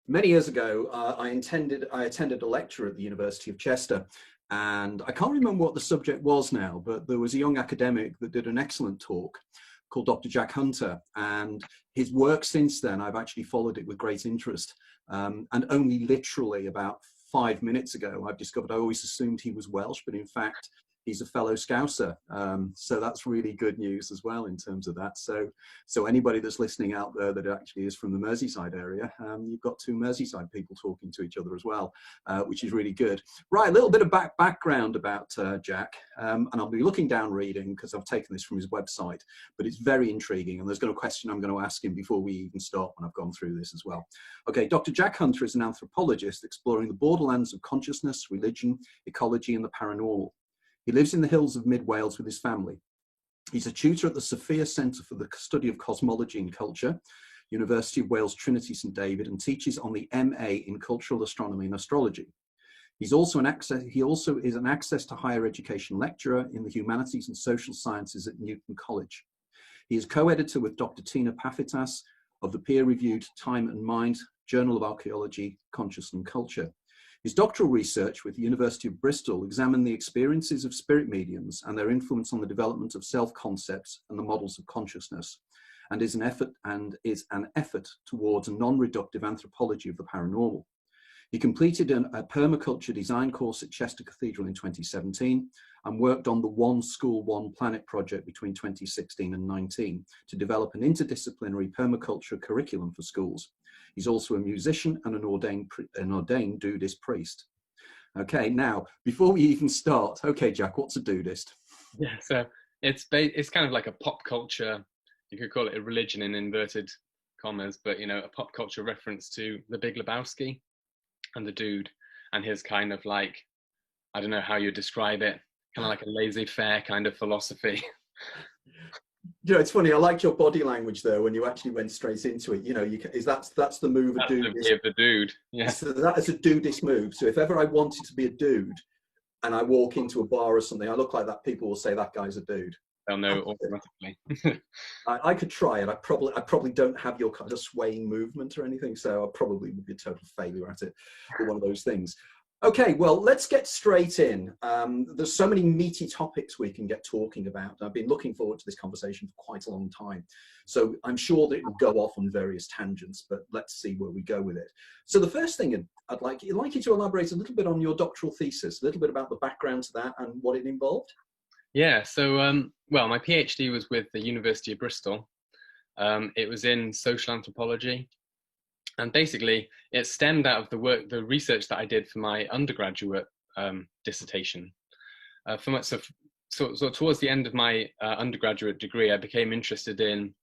Many years ago, I attended a lecture at the University of Chester, and I can't remember what the subject was now, but there was a young academic that did an excellent talk called Dr. Jack Hunter, and his work since then, I've actually followed it with great interest. And only literally about 5 minutes ago, I've discovered I always assumed he was Welsh, but in fact, he's a fellow Scouser. So that's really good news as well in terms of that. So anybody that's listening out there that actually is from the Merseyside area, you've got two Merseyside people talking to each other as well, which is really good. Right, a little bit of background about Jack, and I'll be looking down reading because I've taken this from his website, but it's very intriguing, and there's a question I'm going to ask him before we even start when I've gone through this as well. Okay, Dr. Jack Hunter is an anthropologist exploring the borderlands of consciousness, religion, ecology, and the paranormal. He lives in the hills of mid-Wales with his family. He's a tutor at the Sophia Centre for the Study of Cosmology and Culture, University of Wales Trinity Saint David, and teaches on the MA in Cultural Astronomy and Astrology. He also is an access to higher education lecturer in the Humanities and Social Sciences at Newtown College. He is co-editor with Dr. Tina Paphitis of the peer-reviewed Time and Mind Journal of Archaeology, Conscious and Culture. His doctoral research with the University of Bristol examined the experiences of spirit mediums and their influence on the development of self-concepts and the models of consciousness, and is an effort towards a non-reductive anthropology of the paranormal. He completed a Permaculture Design Course at Chester Cathedral in 2017 and worked on the One School, One Planet project between 2016 and 19 to develop an interdisciplinary permaculture curriculum for schools. He's also a musician and an ordained Dudeist priest. Okay, now, before we even start, okay, Jack, what's a Dudeist? Yeah, so it's kind of like a pop culture, you could call it a religion in inverted commas, but, you know, a pop culture reference to The Big Lebowski and the dude and his kind of like, I don't know how you describe it, kind of like a laissez-faire kind of philosophy. You know, it's funny. I liked your body language there when you actually went straight into it. You know, that's the move That's a the dude. way of the dude. Yeah. So that is a Dudeist move. So if ever I wanted to be a dude and I walk into a bar or something, I look like that, people will say that guy's a dude. They'll know automatically. I could try it. I probably don't have your kind of swaying movement or anything, so I probably would be a total failure at it. Or one of those things. Okay, well, let's get straight in. There's so many meaty topics we can get talking about. I've been looking forward to this conversation for quite a long time. So I'm sure that it will go off on various tangents, but let's see where we go with it. So the first thing I'd like you to elaborate a little bit on your doctoral thesis, a little bit about the background to that and what it involved. Yeah, so, well, my PhD was with the University of Bristol. It was in social anthropology. And basically, it stemmed out of the research that I did for my undergraduate dissertation. So towards the end of my undergraduate degree, I became interested in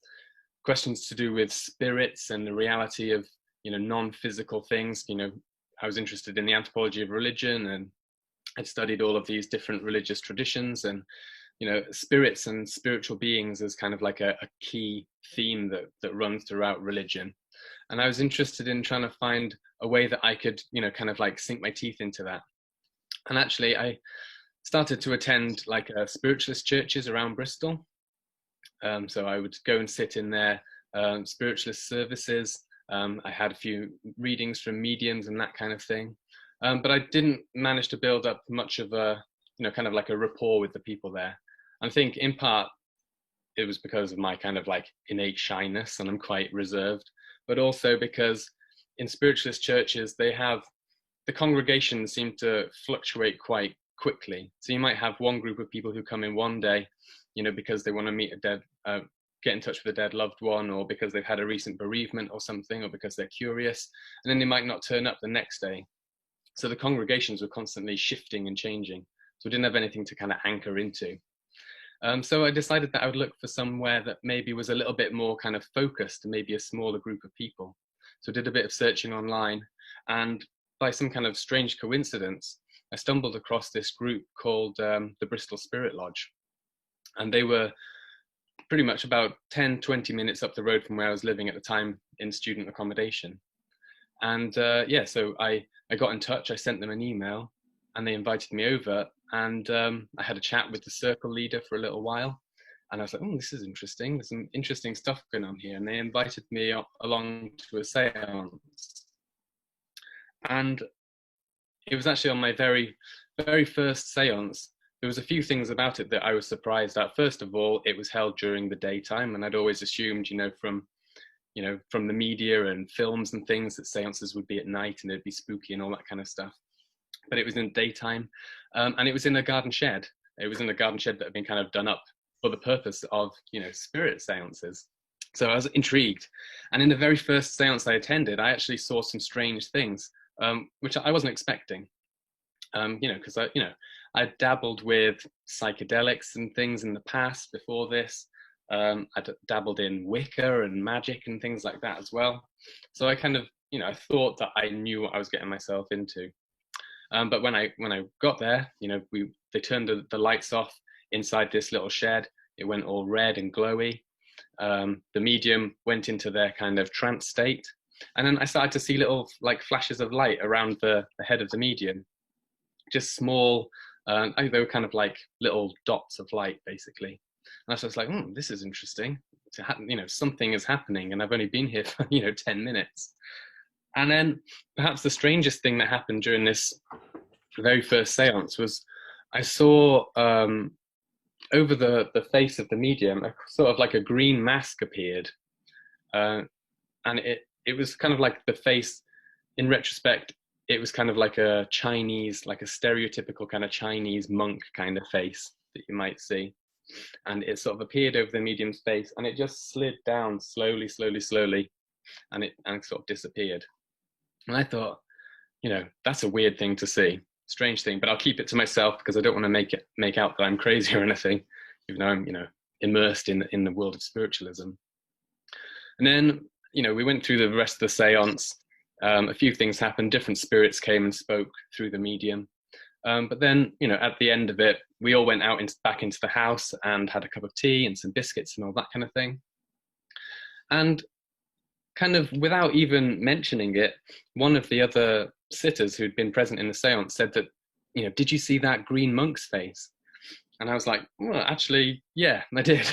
questions to do with spirits and the reality of, you know, non-physical things. You know, I was interested in the anthropology of religion, and I'd studied all of these different religious traditions, and, you know, spirits and spiritual beings as kind of like a key theme that runs throughout religion. And I was interested in trying to find a way that I could, you know, kind of like sink my teeth into that. And actually, I started to attend like spiritualist churches around Bristol. So I would go and sit in their spiritualist services. I had a few readings from mediums and that kind of thing. But I didn't manage to build up much of a, you know, kind of like a rapport with the people there. I think in part, it was because of my kind of like innate shyness, and I'm quite reserved, but also because in spiritualist churches, the congregations seem to fluctuate quite quickly. So you might have one group of people who come in one day, you know, because they want to meet get in touch with a dead loved one, or because they've had a recent bereavement or something, or because they're curious, and then they might not turn up the next day. So the congregations were constantly shifting and changing. So we didn't have anything to kind of anchor into. So I decided that I would look for somewhere that maybe was a little bit more kind of focused, maybe a smaller group of people. So I did a bit of searching online, and by some kind of strange coincidence, I stumbled across this group called the Bristol Spirit Lodge. And they were pretty much about 10, 20 minutes up the road from where I was living at the time in student accommodation. And yeah, so I got in touch, I sent them an email, and they invited me over. And I had a chat with the circle leader for a little while, and I was like, oh, this is interesting. There's some interesting stuff going on here. And they invited me along to a seance. And it was actually on my very, very first seance. There was a few things about it that I was surprised at. First of all, it was held during the daytime, and I'd always assumed, from the media and films and things, that seances would be at night and it'd be spooky and all that kind of stuff. But it was in daytime, and it was in a garden shed. It was in a garden shed that had been kind of done up for the purpose of, spirit seances. So I was intrigued. And in the very first seance I attended, I actually saw some strange things, which I wasn't expecting. Because I dabbled with psychedelics and things in the past before this. I dabbled in Wicca and magic and things like that as well. So I kind of, I thought that I knew what I was getting myself into. But when I got there, they turned the lights off inside this little shed. It went all red and glowy. The medium went into their kind of trance state. And then I started to see little flashes of light around the head of the medium. Just small, they were kind of like little dots of light, basically. And I was like, this is interesting. Something is happening, and I've only been here for 10 minutes. And then perhaps the strangest thing that happened during this very first seance was I saw over the face of the medium, sort of like a green mask appeared. And it was kind of like the face, in retrospect, it was kind of like a Chinese, like a stereotypical kind of Chinese monk kind of face that you might see. And it sort of appeared over the medium's face, and it just slid down slowly, and it sort of disappeared. And I thought, that's a weird thing to see, strange thing, but I'll keep it to myself because I don't want to make out that I'm crazy or anything, even though I'm, immersed in the world of spiritualism. And then, we went through the rest of the seance. A few things happened. Different spirits came and spoke through the medium. But then, at the end of it, we all went out back into the house and had a cup of tea and some biscuits and all that kind of thing. And kind of without even mentioning it, one of the other sitters who'd been present in the seance said that, did you see that green monk's face? And I was like, well, actually, yeah, I did.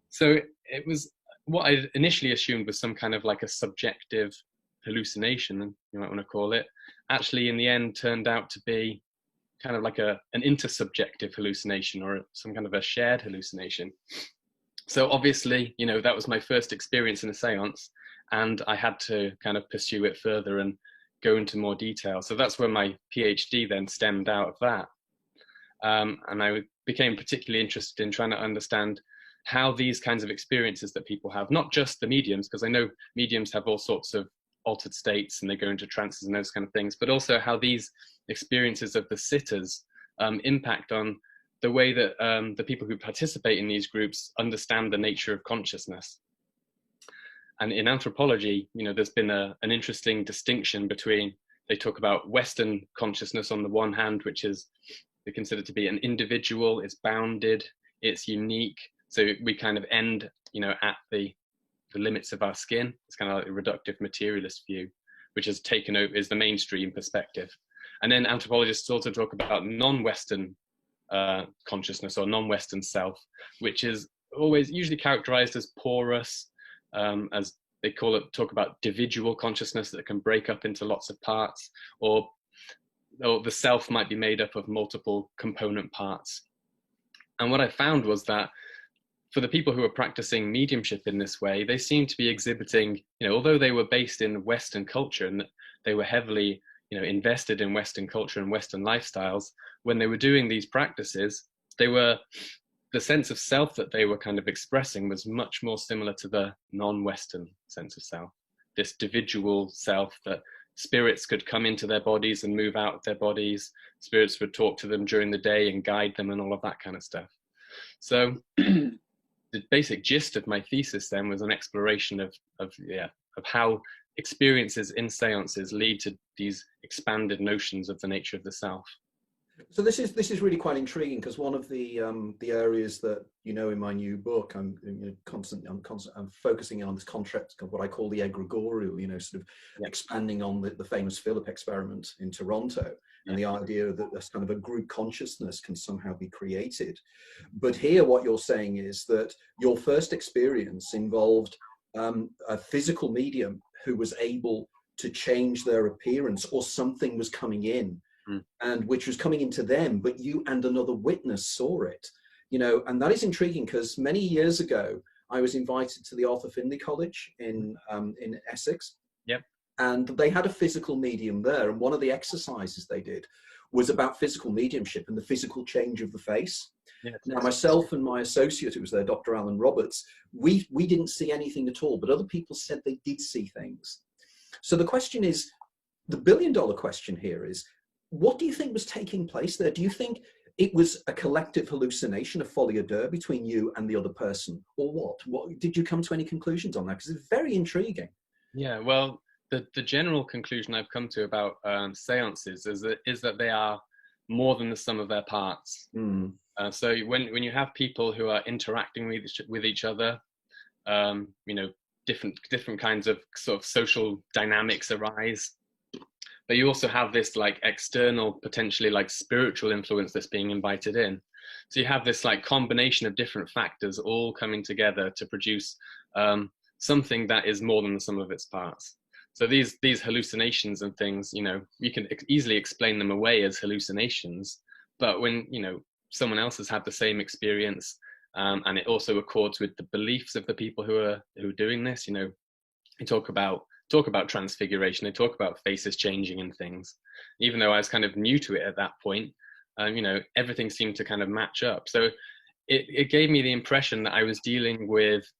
So it was what I initially assumed was some kind of like a subjective hallucination, you might want to call it, actually in the end turned out to be kind of like an intersubjective hallucination, or some kind of a shared hallucination. So obviously, that was my first experience in a seance, and I had to kind of pursue it further and go into more detail. So that's where my PhD then stemmed out of that. And I became particularly interested in trying to understand how these kinds of experiences that people have, not just the mediums, because I know mediums have all sorts of altered states and they go into trances and those kind of things, but also how these experiences of the sitters impact on the way that the people who participate in these groups understand the nature of consciousness. And in anthropology, there's been an interesting distinction between, they talk about Western consciousness on the one hand, which is they consider to be an individual, it's bounded, it's unique. So we kind of end, at the limits of our skin. It's kind of like a reductive materialist view, which has taken over, is the mainstream perspective. And then anthropologists also talk about non-Western consciousness or non-Western self, which is always usually characterized as porous, as they talk about individual consciousness that can break up into lots of parts, or the self might be made up of multiple component parts. And what I found was that for the people who are practicing mediumship in this way, they seem to be exhibiting, although they were based in Western culture and they were heavily, invested in Western culture and Western lifestyles, when they were doing these practices, the sense of self that they were kind of expressing was much more similar to the non-Western sense of self, this individual self that spirits could come into their bodies and move out of their bodies. Spirits would talk to them during the day and guide them and all of that kind of stuff. So the basic gist of my thesis then was an exploration of how experiences in seances lead to these expanded notions of the nature of the self. So this is really quite intriguing, because one of the areas that in my new book I'm focusing on this concept of what I call the egregorial, sort of expanding on the famous Philip experiment in Toronto, and the idea that this kind of a group consciousness can somehow be created. But here what you're saying is that your first experience involved a physical medium who was able to change their appearance, or something was coming in, and which was coming into them, but you and another witness saw it, you know. And that is intriguing, because many years ago I was invited to the Arthur Findlay College in Essex. Yep. And they had a physical medium there, and one of the exercises they did was about physical mediumship and the physical change of the face. Yeah, now, myself and my associate who was there, Dr. Alan Roberts, we didn't see anything at all, but other people said they did see things. So the question is, the billion-dollar question here is, what do you think was taking place there? Do you think it was a collective hallucination, a folie à deux between you and the other person, or what? What did you come to any conclusions on that? Because it's very intriguing. Yeah, well, the general conclusion I've come to about seances is that they are more than the sum of their parts. So when you have people who are interacting with each other, you know, different kinds of sort of social dynamics arise. But you also have this like external, potentially like spiritual influence that's being invited in. So you have this like combination of different factors all coming together to produce something that is more than the sum of its parts. So these hallucinations and things, you know, you can easily explain them away as hallucinations, but when, you know, someone else has had the same experience, and it also accords with the beliefs of the people who are doing this, you know, they talk about transfiguration, they talk about faces changing and things. Even though I was kind of new to it at that point, you know, everything seemed to kind of match up. So it gave me the impression that I was dealing with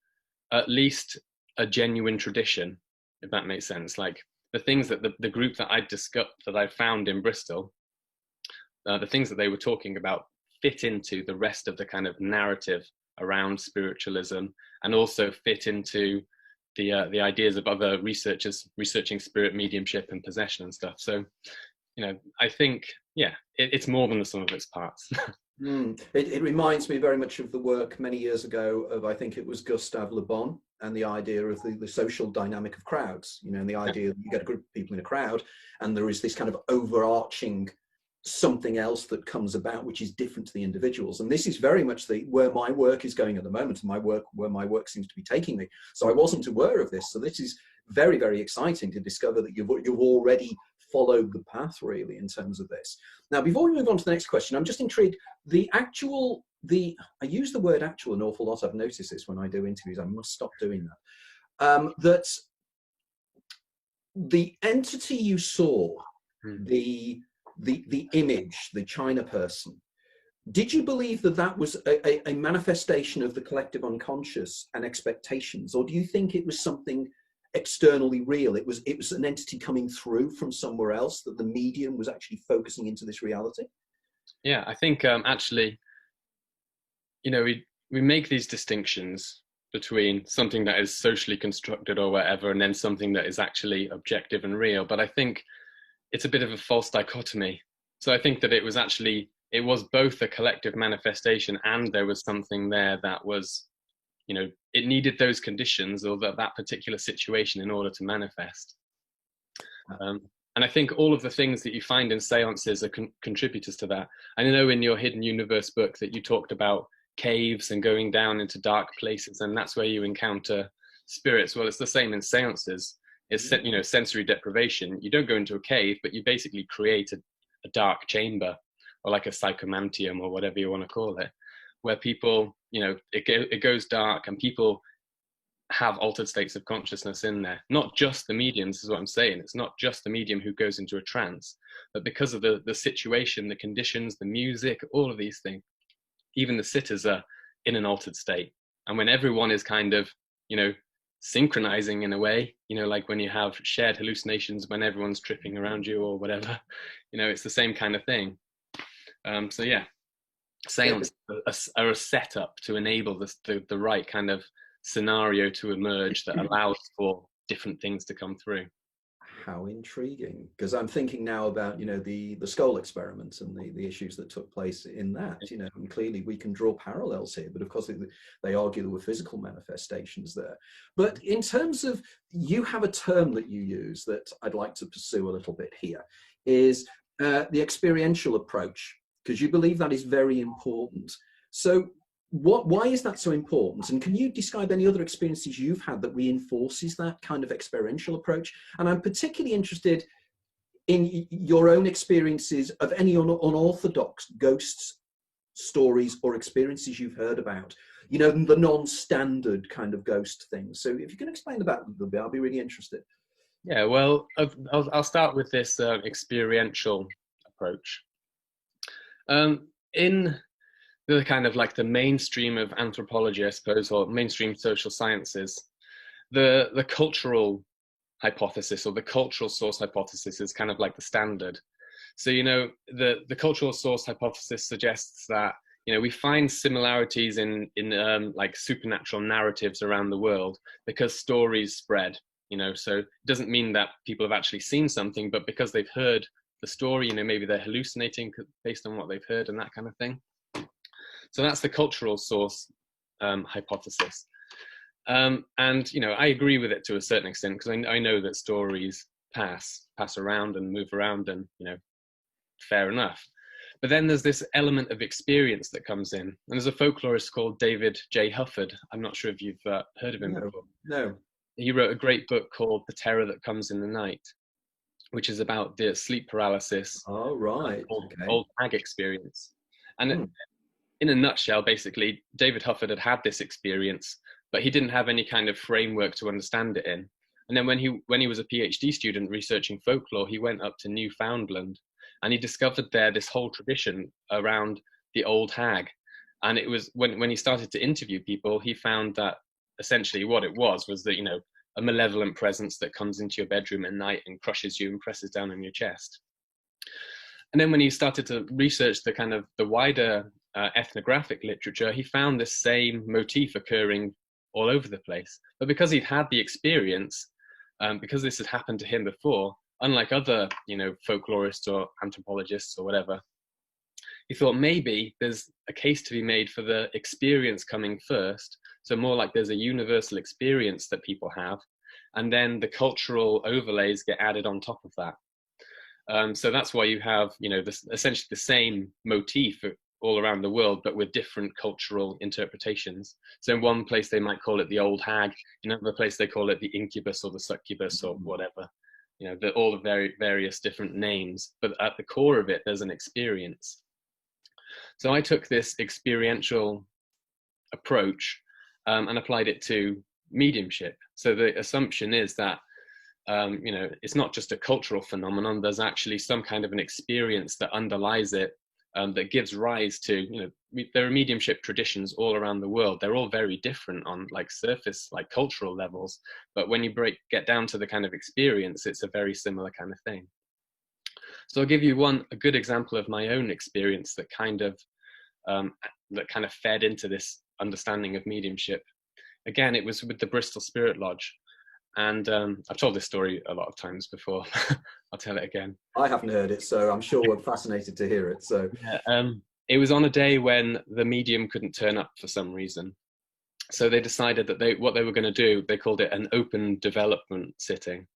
at least a genuine tradition, if that makes sense. Like the things that the group that I found in Bristol, the things that they were talking about fit into the rest of the kind of narrative around spiritualism, and also fit into the ideas of other researchers researching spirit mediumship and possession and stuff. So, you know, I think, yeah, it's more than the sum of its parts. It reminds me very much of the work many years ago of, I think it was Gustave Le Bon, and the idea of the social dynamic of crowds, you know, and the idea that you get a group of people in a crowd and there is this kind of overarching something else that comes about which is different to the individuals. And this is very much where my work is going at the moment, and where my work seems to be taking me. So I wasn't aware of this. So this is very, very exciting to discover that you've already followed the path, really, in terms of this. Now, before we move on to the next question, I'm just intrigued. I use the word actual an awful lot. I've noticed this when I do interviews. I must stop doing that. That the entity you saw, the image, the China person, did you believe that that was a manifestation of the collective unconscious and expectations, or do you think it was something externally real? It was an entity coming through from somewhere else, that the medium was actually focusing into this reality? Yeah, I think actually, you know, we make these distinctions between something that is socially constructed or whatever, and then something that is actually objective and real. But I think it's a bit of a false dichotomy. So I think that it was both a collective manifestation, and there was something there that was, you know, it needed those conditions or that particular situation in order to manifest. And I think all of the things that you find in seances are contributors to that. I know in your Hidden Universe book that you talked about caves and going down into dark places, and that's where you encounter spirits. Well, it's the same in seances. It's, you know, sensory deprivation. You don't go into a cave, but you basically create a dark chamber, or like a psychomantium, or whatever you want to call it, where people, you know, it goes dark and people have altered states of consciousness in there. Not just the mediums, is what I'm saying. It's not just the medium who goes into a trance, but because of the situation, the conditions, the music, all of these things, even the sitters are in an altered state. And when everyone is kind of, you know, synchronizing in a way, you know, like when you have shared hallucinations when everyone's tripping around you or whatever, you know, it's the same kind of thing. So yeah, seances are a setup to enable the right kind of scenario to emerge that allows for different things to come through. How intriguing, because I'm thinking now about, you know, the skull experiments and the issues that took place in that, you know, and clearly we can draw parallels here, but of course they argue there were physical manifestations there. But in terms of, you have a term that you use that I'd like to pursue a little bit here, is the experiential approach, because you believe that is very important. So why is that so important? And can you describe any other experiences you've had that reinforces that kind of experiential approach? And I'm particularly interested in your own experiences of any unorthodox ghosts stories or experiences you've heard about, you know, the non-standard kind of ghost things. So if you can explain about them a little bit, I'll be really interested. Yeah, well, I'll start with this experiential approach. In the kind of like the mainstream of anthropology, I suppose, or mainstream social sciences, the cultural hypothesis or the cultural source hypothesis is kind of like the standard. So, you know, the cultural source hypothesis suggests that, you know, we find similarities in like supernatural narratives around the world because stories spread, you know. So it doesn't mean that people have actually seen something, but because they've heard the story, you know, maybe they're hallucinating based on what they've heard and that kind of thing. So that's the cultural source hypothesis. And, you know, I agree with it to a certain extent because I know that stories pass around and move around and, you know, fair enough. But then there's this element of experience that comes in. And there's a folklorist called David J. Hufford. I'm not sure if you've heard of him before. No. He wrote a great book called The Terror That Comes in the Night, which is about the sleep paralysis, old hag experience. And in a nutshell, basically, David Hufford had this experience, but he didn't have any kind of framework to understand it in. And then when he was a PhD student researching folklore, he went up to Newfoundland and he discovered there this whole tradition around the old hag. And it was when he started to interview people, he found that essentially what it was that, you know, a malevolent presence that comes into your bedroom at night and crushes you and presses down on your chest. And then when he started to research the kind of the wider ethnographic literature, he found this same motif occurring all over the place. But because he'd had the experience, because this had happened to him before, unlike other, you know, folklorists or anthropologists or whatever, he thought maybe there's a case to be made for the experience coming first. So more like there's a universal experience that people have, and then the cultural overlays get added on top of that. So that's why you have, you know, this essentially the same motif all around the world, but with different cultural interpretations. So in one place they might call it the old hag, in another place they call it the incubus or the succubus or whatever. You know, all the various different names, but at the core of it, there's an experience. So I took this experiential approach and applied it to mediumship. So the assumption is that, you know, it's not just a cultural phenomenon, there's actually some kind of an experience that underlies it, that gives rise to, you know, there are mediumship traditions all around the world. They're all very different on like surface, like cultural levels. But when you get down to the kind of experience, it's a very similar kind of thing. So I'll give you a good example of my own experience that kind of fed into this understanding of mediumship. Again, it was with the Bristol Spirit Lodge. And I've told this story a lot of times before. I'll tell it again. I haven't heard it, so I'm sure we're fascinated to hear it. So yeah, it was on a day when the medium couldn't turn up for some reason. So they decided that what they were going to do, they called it an open development sitting,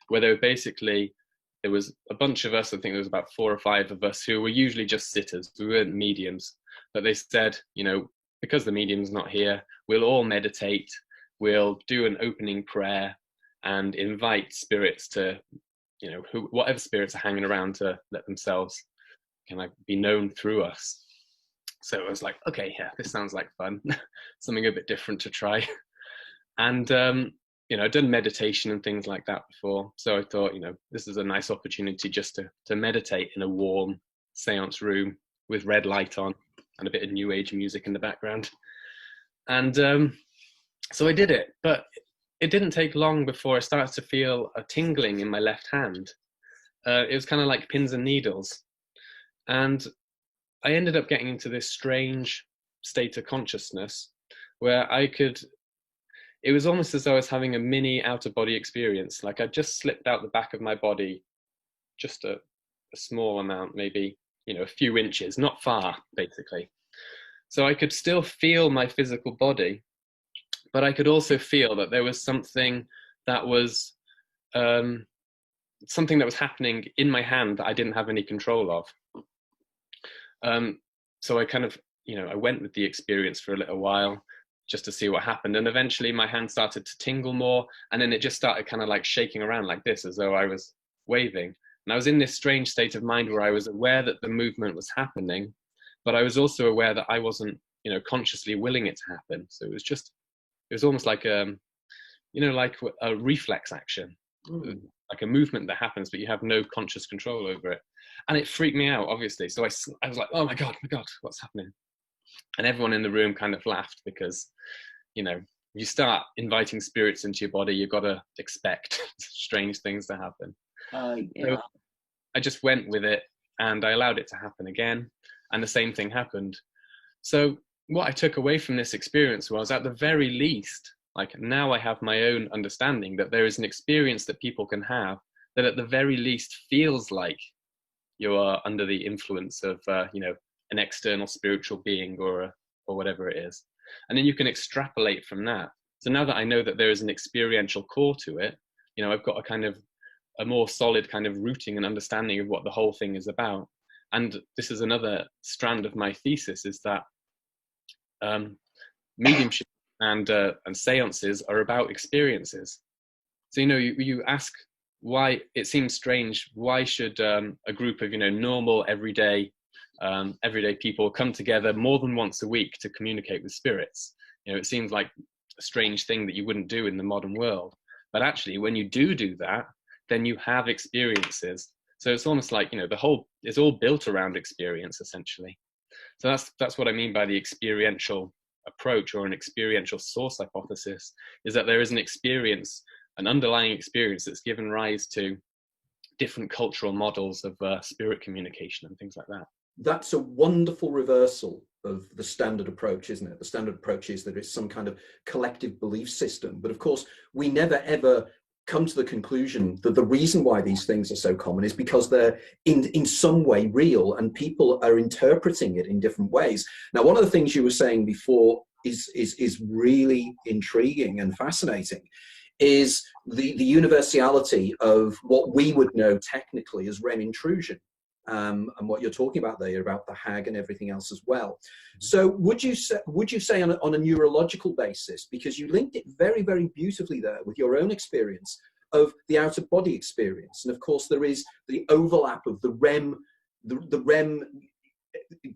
where they were basically, there was a bunch of us, I think there was about 4 or 5 of us who were usually just sitters. We weren't mediums. But they said, you know, because the medium's not here, we'll all meditate, we'll do an opening prayer, and invite spirits to, you know, whatever spirits are hanging around to let themselves kind of be known through us. So I was like, okay, yeah, this sounds like fun, something a bit different to try. And, you know, I'd done meditation and things like that before. So I thought, you know, this is a nice opportunity just to meditate in a warm seance room with red light on and a bit of new age music in the background. And so I did it, but it didn't take long before I started to feel a tingling in my left hand. It was kind of like pins and needles. And I ended up getting into this strange state of consciousness where it was almost as though I was having a mini out-of-body experience. Like I just slipped out the back of my body, just a small amount, maybe, you know, a few inches, not far, basically. So I could still feel my physical body, but I could also feel that there was something that was happening in my hand that I didn't have any control of. So I kind of, I went with the experience for a little while just to see what happened. And eventually my hand started to tingle more. And then it just started kind of like shaking around like this, as though I was waving. And I was in this strange state of mind where I was aware that the movement was happening, but I was also aware that I wasn't, consciously willing it to happen. So it was almost like like a reflex action, like a movement that happens, but you have no conscious control over it. And it freaked me out, obviously. So I was like, oh my God, what's happening? And everyone in the room kind of laughed because, you start inviting spirits into your body, you've got to expect strange things to happen. So I just went with it and I allowed it to happen again. And the same thing happened. So what I took away from this experience was, at the very least, like, now I have my own understanding that there is an experience that people can have that at the very least feels like you are under the influence of, an external spiritual being or whatever it is. And then you can extrapolate from that. So now that I know that there is an experiential core to it, I've got a more solid kind of rooting and understanding of what the whole thing is about. And this is another strand of my thesis, is that mediumship and seances are about experiences. So, you ask why it seems strange. Why should a group of, normal, everyday people come together more than once a week to communicate with spirits? It seems like a strange thing that you wouldn't do in the modern world. But actually, when you do that, then you have experiences. So it's almost like, it's all built around experience, essentially. So that's what I mean by the experiential approach, or an experiential source hypothesis, is that there is an experience, an underlying experience that's given rise to different cultural models of spirit communication and things like that. That's a wonderful reversal of the standard approach, isn't it? The standard approach is that it's some kind of collective belief system. But of course, we never ever come to the conclusion that the reason why these things are so common is because they're in some way real, and people are interpreting it in different ways. Now, one of the things you were saying before is really intriguing and fascinating, is the universality of what we would know technically as REM intrusion. And what you're talking about there, about the hag and everything else as well. So would you say on a neurological basis, because you linked it very, very beautifully there with your own experience of the out-of-body experience, and of course there is the overlap of the REM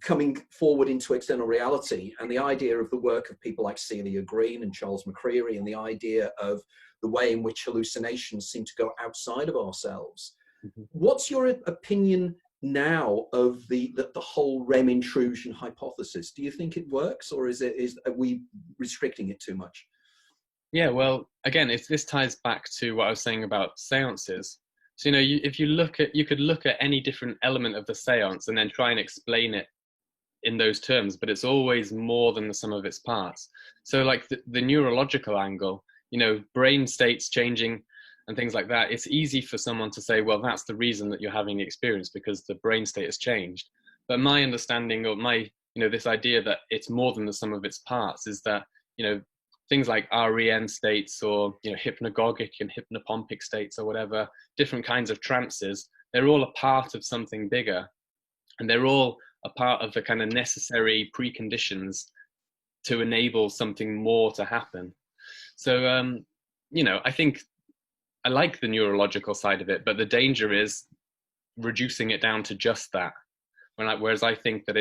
coming forward into external reality, and the idea of the work of people like Celia Green and Charles McCreery, and the idea of the way in which hallucinations seem to go outside of ourselves. What's your opinion now of the whole REM intrusion hypothesis? Do you think it works, or are we restricting it too much? Yeah, well, again, this ties back to what I was saying about seances. So, if you could look at any different element of the seance and then try and explain it in those terms, but it's always more than the sum of its parts. So like the neurological angle, brain states changing and things like that, it's easy for someone to say, well, that's the reason that you're having the experience, because the brain state has changed. But my understanding, or my, this idea that it's more than the sum of its parts, is that, things like REM states, or, hypnagogic and hypnopompic states, or whatever, different kinds of trances, they're all a part of something bigger. And they're all a part of the kind of necessary preconditions to enable something more to happen. So, I think I like the neurological side of it, but the danger is reducing it down to just that. Whereas I think that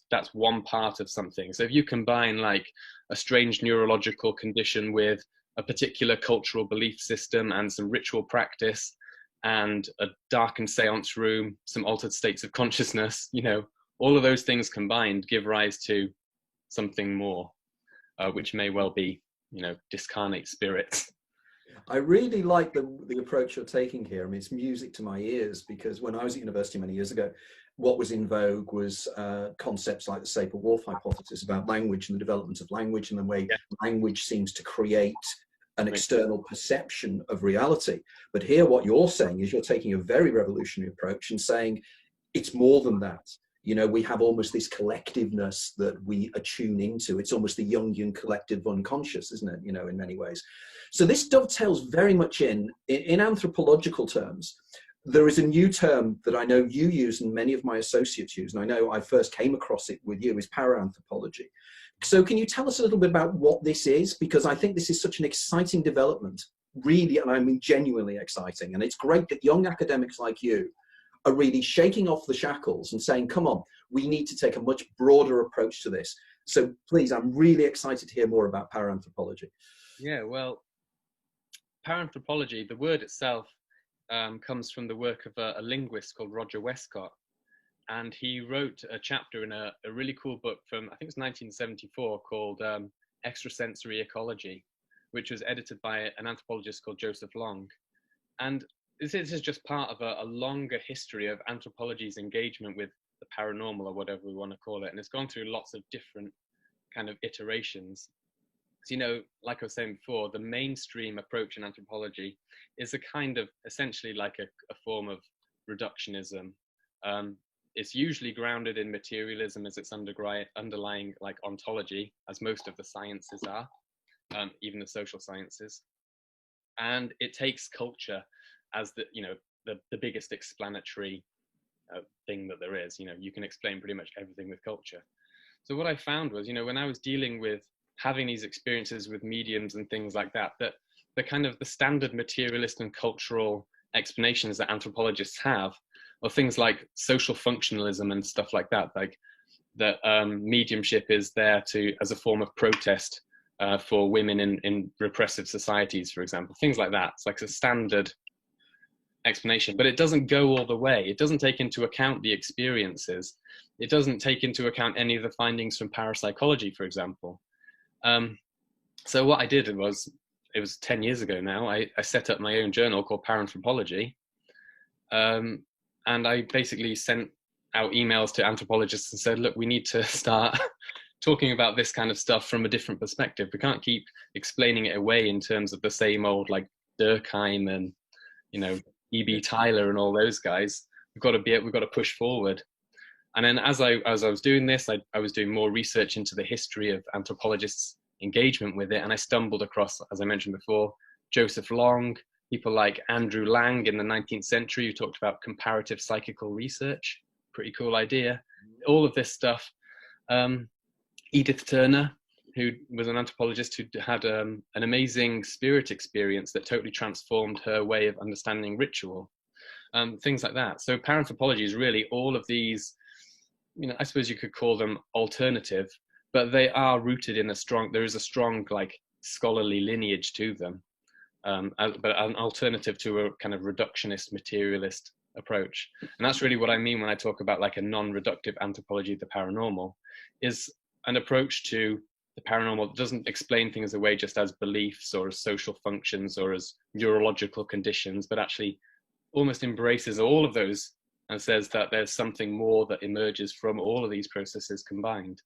that's one part of something. So if you combine like a strange neurological condition with a particular cultural belief system and some ritual practice and a darkened seance room, some altered states of consciousness, all of those things combined give rise to something more, which may well be, discarnate spirits. I really like the approach you're taking here. I mean, it's music to my ears, because when I was at university many years ago, what was in vogue was concepts like the Sapir-Whorf hypothesis about language and the development of language, and the way language seems to create an external perception of reality. But here what you're saying is you're taking a very revolutionary approach and saying it's more than that. We have almost this collectiveness that we attune into. It's almost the Jungian collective unconscious, isn't it? In many ways. So this dovetails very much in anthropological terms. there is a new term that I know you use and many of my associates use, and I know I first came across it with you, is paranthropology. So can you tell us a little bit about what this is? Because I think this is such an exciting development, really, and I mean genuinely exciting. And it's great that young academics like you are really shaking off the shackles and saying, come on, we need to take a much broader approach to this. So please, I'm really excited to hear more about paranthropology. Yeah, well, Paranthropology, the word itself, comes from the work of a linguist called Roger Westcott. And he wrote a chapter in a really cool book from, I think it's 1974, called Extrasensory Ecology, which was edited by an anthropologist called Joseph Long. And this is just part of a longer history of anthropology's engagement with the paranormal, or whatever we want to call it. And it's gone through lots of different kind of iterations. So, you know, like I was saying before, the mainstream approach in anthropology is a kind of essentially like a form of reductionism. It's usually grounded in materialism as its underlying like ontology, as most of the sciences are, even the social sciences. And it takes culture as the, you know, the biggest explanatory thing that there is. You know, you can explain pretty much everything with culture. So what I found was, you know, when I was dealing with having these experiences with mediums and things like that, that the kind of the standard materialist and cultural explanations that anthropologists have, or things like social functionalism and stuff like that, like that mediumship is there to as a form of protest for women in repressive societies, for example, things like that. It's like a standard explanation, but it doesn't go all the way. It doesn't take into account the experiences. It doesn't take into account any of the findings from parapsychology, for example. So what I did was, it was 10 years ago now, I set up my own journal called Paranthropology. And I basically sent out emails to anthropologists and said, look, we need to start talking about this kind of stuff from a different perspective. We can't keep explaining it away in terms of the same old, like Durkheim and, you know, E.B. Tyler and all those guys. We've got to push forward. And then as I was doing this, I was doing more research into the history of anthropologists' engagement with it. And I stumbled across, as I mentioned before, Joseph Long, people like Andrew Lang in the 19th century who talked about comparative psychical research. Pretty cool idea. All of this stuff. Edith Turner, who was an anthropologist who had an amazing spirit experience that totally transformed her way of understanding ritual. Things like that. So paranthropology is really all of these, you know, I suppose you could call them alternative, but they are rooted in there is a strong like scholarly lineage to them, but an alternative to a kind of reductionist materialist approach. And that's really what I mean when I talk about like a non-reductive anthropology of the paranormal, is an approach to the paranormal that doesn't explain things away just as beliefs or as social functions or as neurological conditions, but actually almost embraces all of those and says that there's something more that emerges from all of these processes combined.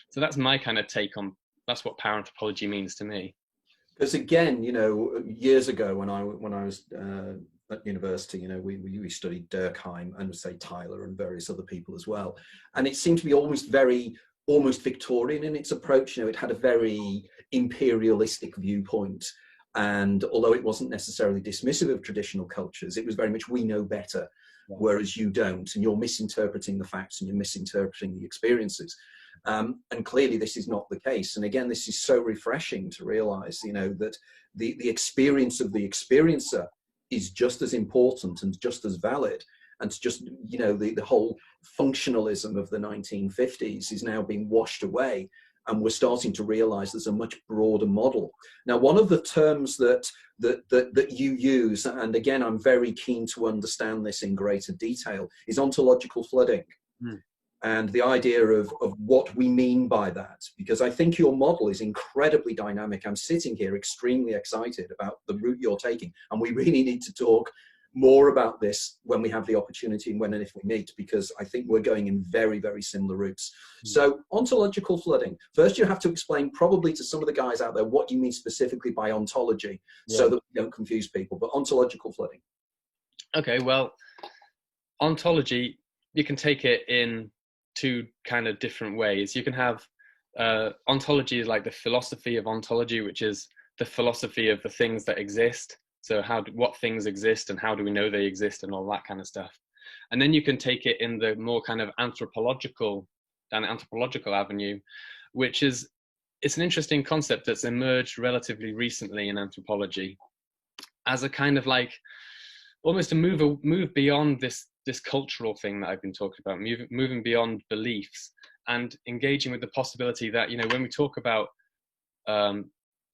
So that's my kind of take on, that's what paranthropology means to me. Because again, you know, years ago when I was at university, you know, we studied Durkheim and say Tyler and various other people as well, and it seemed to be almost Victorian in its approach. You know, it had a very imperialistic viewpoint, and although it wasn't necessarily dismissive of traditional cultures, it was very much, we know better, whereas you don't, and you're misinterpreting the facts and you're misinterpreting the experiences. And clearly this is not the case. And again, this is so refreshing to realize, you know, that the experience of the experiencer is just as important and just as valid. And it's just, you know, the whole functionalism of the 1950s is now being washed away. And we're starting to realize there's a much broader model. Now, one of the terms that you use, and again, I'm very keen to understand this in greater detail, is ontological flooding. And the idea of what we mean by that, because I think your model is incredibly dynamic. I'm sitting here extremely excited about the route you're taking, and we really need to talk more about this when we have the opportunity and when and if we meet, because I think we're going in very, very similar routes. So ontological flooding, first you have to explain probably to some of the guys out there what you mean specifically by ontology, so that we don't confuse people, but ontological flooding. Okay, well, ontology, you can take it in two kind of different ways. You can have ontology is like the philosophy of ontology, which is the philosophy of the things that exist. So what things exist and how do we know they exist and all that kind of stuff. And then you can take it in the more kind of anthropological avenue, which is, it's an interesting concept that's emerged relatively recently in anthropology as a kind of like almost a move beyond this cultural thing that I've been talking about, moving beyond beliefs and engaging with the possibility that, you know, when we talk about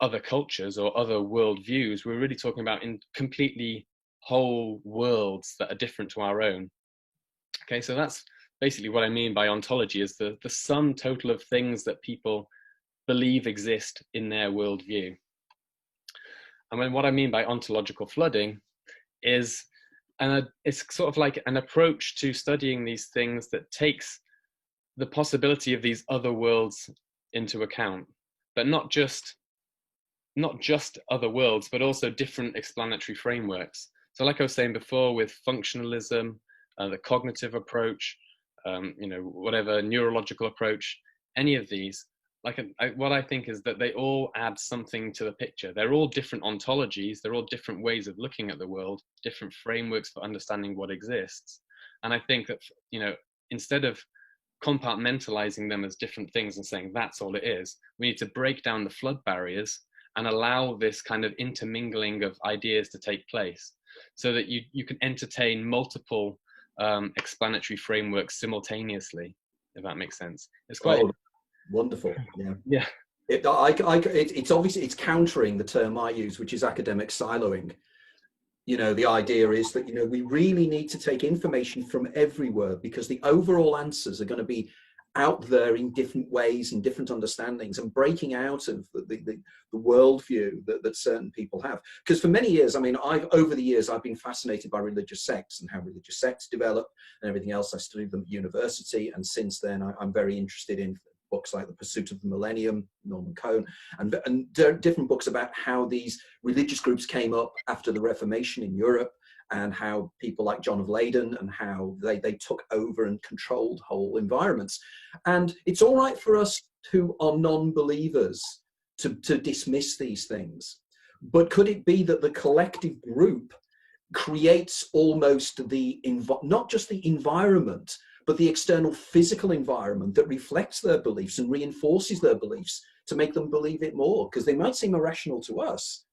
other cultures or other worldviews, we're really talking about in completely whole worlds that are different to our own. Okay, so that's basically what I mean by ontology, is the sum total of things that people believe exist in their worldview. And then what I mean by ontological flooding is, it's sort of like an approach to studying these things that takes the possibility of these other worlds into account, but not just other worlds, but also different explanatory frameworks. So like I was saying before, with functionalism, the cognitive approach, you know, whatever neurological approach, any of these, what I think is that they all add something to the picture. They're all different ontologies. They're all different ways of looking at the world, different frameworks for understanding what exists. And I think that, you know, instead of compartmentalizing them as different things and saying that's all it is, we need to break down the flood barriers and allow this kind of intermingling of ideas to take place, so that you can entertain multiple explanatory frameworks simultaneously, if that makes sense. It's quite wonderful. Yeah. It's obviously, it's countering the term I use, which is academic siloing. You know, the idea is that, you know, we really need to take information from everywhere, because the overall answers are going to be out there in different ways, in different understandings, and breaking out of the worldview that certain people have. Because for many years, I mean, over the years, I've been fascinated by religious sects and how religious sects develop and everything else. I studied them at university, and since then I'm very interested in books like The Pursuit of the Millennium, Norman Cohn, and different books about how these religious groups came up after the Reformation in Europe, and how people like John of Leyden and how they took over and controlled whole environments. And it's all right for us who are non-believers to dismiss these things, but could it be that the collective group creates almost not just the environment, but the external physical environment that reflects their beliefs and reinforces their beliefs to make them believe it more? Because they might seem irrational to us,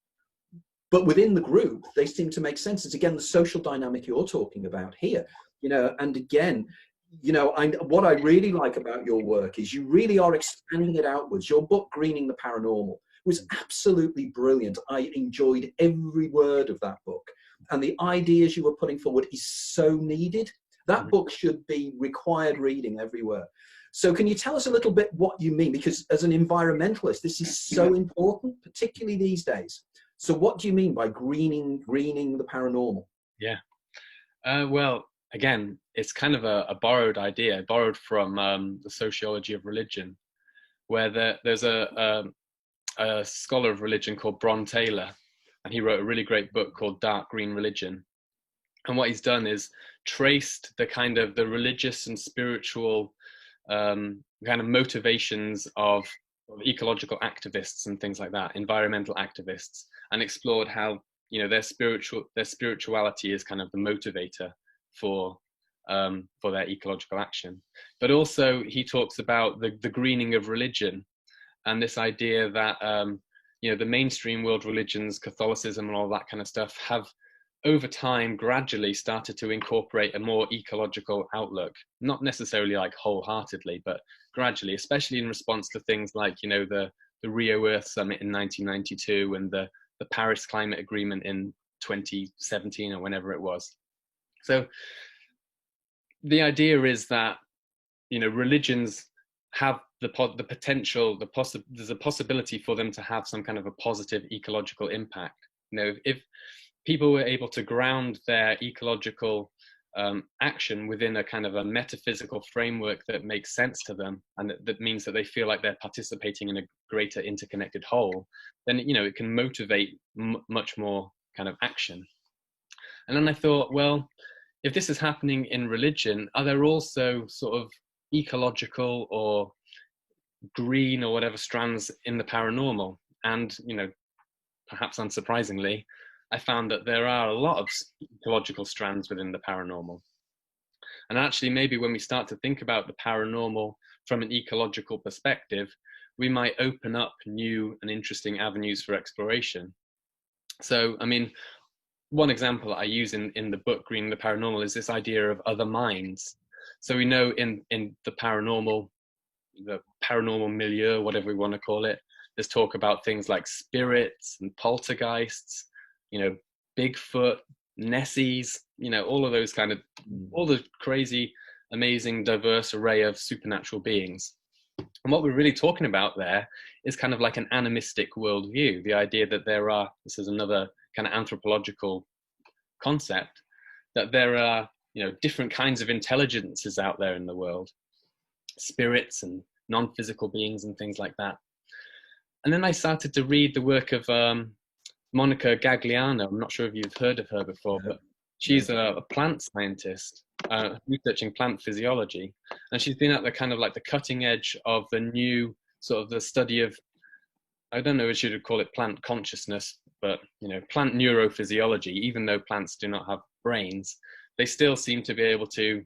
but within the group, they seem to make sense. It's again the social dynamic you're talking about here, you know. And again, you know, what I really like about your work is you really are expanding it outwards. Your book, Greening the Paranormal, was absolutely brilliant. I enjoyed every word of that book, and the ideas you were putting forward is so needed. That book should be required reading everywhere. So can you tell us a little bit what you mean? Because as an environmentalist, this is so important, particularly these days. So what do you mean by greening the paranormal? Yeah. Well, again, it's kind of a borrowed idea, borrowed from the sociology of religion, where there's a scholar of religion called Bron Taylor, and he wrote a really great book called Dark Green Religion. And what he's done is traced the kind of the religious and spiritual kind of motivations of ecological activists and things like that, environmental activists, and explored how, you know, their spirituality is kind of the motivator for their ecological action. But also he talks about the greening of religion, and this idea that you know, the mainstream world religions, Catholicism and all that kind of stuff, have over time gradually started to incorporate a more ecological outlook, not necessarily like wholeheartedly, but gradually, especially in response to things like, you know, the Rio Earth Summit in 1992 and the Paris Climate Agreement in 2017 or whenever it was. So the idea is that, you know, religions have the potential, there's a possibility for them to have some kind of a positive ecological impact. You know, if people were able to ground their ecological action within a kind of a metaphysical framework that makes sense to them, and that means that they feel like they're participating in a greater interconnected whole, then, you know, it can motivate much more kind of action. And then I thought, well, if this is happening in religion, are there also sort of ecological or green or whatever strands in the paranormal? And, you know, perhaps unsurprisingly, I found that there are a lot of ecological strands within the paranormal. And actually, maybe when we start to think about the paranormal from an ecological perspective, we might open up new and interesting avenues for exploration. So, I mean, one example I use in the book, Greening the Paranormal, is this idea of other minds. So we know in the paranormal milieu, whatever we want to call it, there's talk about things like spirits and poltergeists, you know, Bigfoot, Nessies, you know, all of those kind of, all the crazy, amazing, diverse array of supernatural beings. And what we're really talking about there is kind of like an animistic worldview, the idea that there are, this is another kind of anthropological concept, that there are, you know, different kinds of intelligences out there in the world, spirits and non-physical beings and things like that. And then I started to read the work of Monica Gagliano. I'm not sure if you've heard of her before, but she's a plant scientist researching plant physiology, and she's been at the kind of like the cutting edge of the new sort of the study of, I don't know if you should call it plant consciousness, but you know, plant neurophysiology. Even though plants do not have brains, they still seem to be able to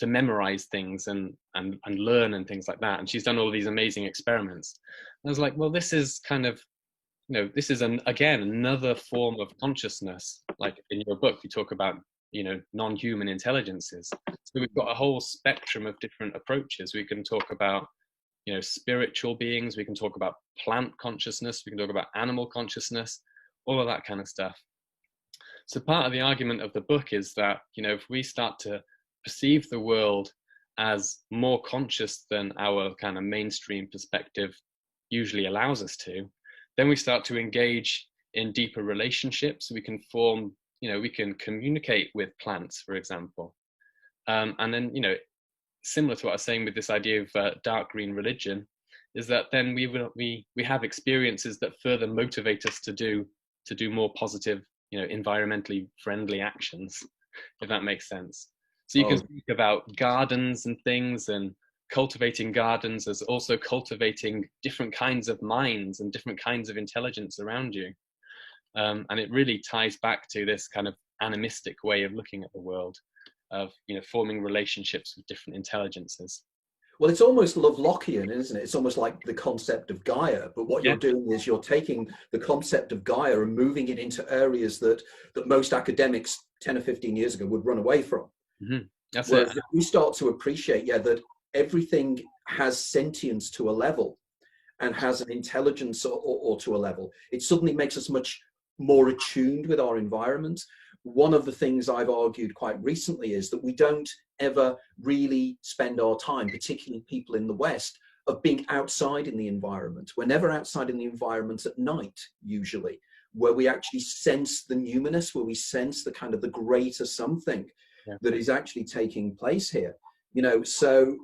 memorize things and learn and things like that. And she's done all these amazing experiments. And I was like, well, this is kind of, you know, this is again another form of consciousness. Like in your book, you talk about, you know, non-human intelligences. So we've got a whole spectrum of different approaches. We can talk about, you know, spiritual beings. We can talk about plant consciousness. We can talk about animal consciousness, all of that kind of stuff. So part of the argument of the book is that, you know, if we start to perceive the world as more conscious than our kind of mainstream perspective usually allows us to, then we start to engage in deeper relationships. We can form, you know, we can communicate with plants, for example. And then, you know, similar to what I was saying with this idea of dark green religion, is that then we have experiences that further motivate us to do more positive, you know, environmentally friendly actions, if that makes sense. So you can speak about gardens and things, and cultivating gardens as also cultivating different kinds of minds and different kinds of intelligence around you. And it really ties back to this kind of animistic way of looking at the world, of, you know, forming relationships with different intelligences. Well, it's almost Lovelockian, isn't it? It's almost like the concept of Gaia. But what you're doing is you're taking the concept of Gaia and moving it into areas that most academics 10 or 15 years ago would run away from. Mm-hmm. That's Whereas it. if we start to appreciate, that everything has sentience to a level and has an intelligence or to a level, it suddenly makes us much more attuned with our environment. One of the things I've argued quite recently is that we don't ever really spend our time, particularly people in the West, of being outside in the environment. We're never outside in the environment at night, usually, where we actually sense the numinous, where we sense the kind of the greater something that is actually taking place here. You know, so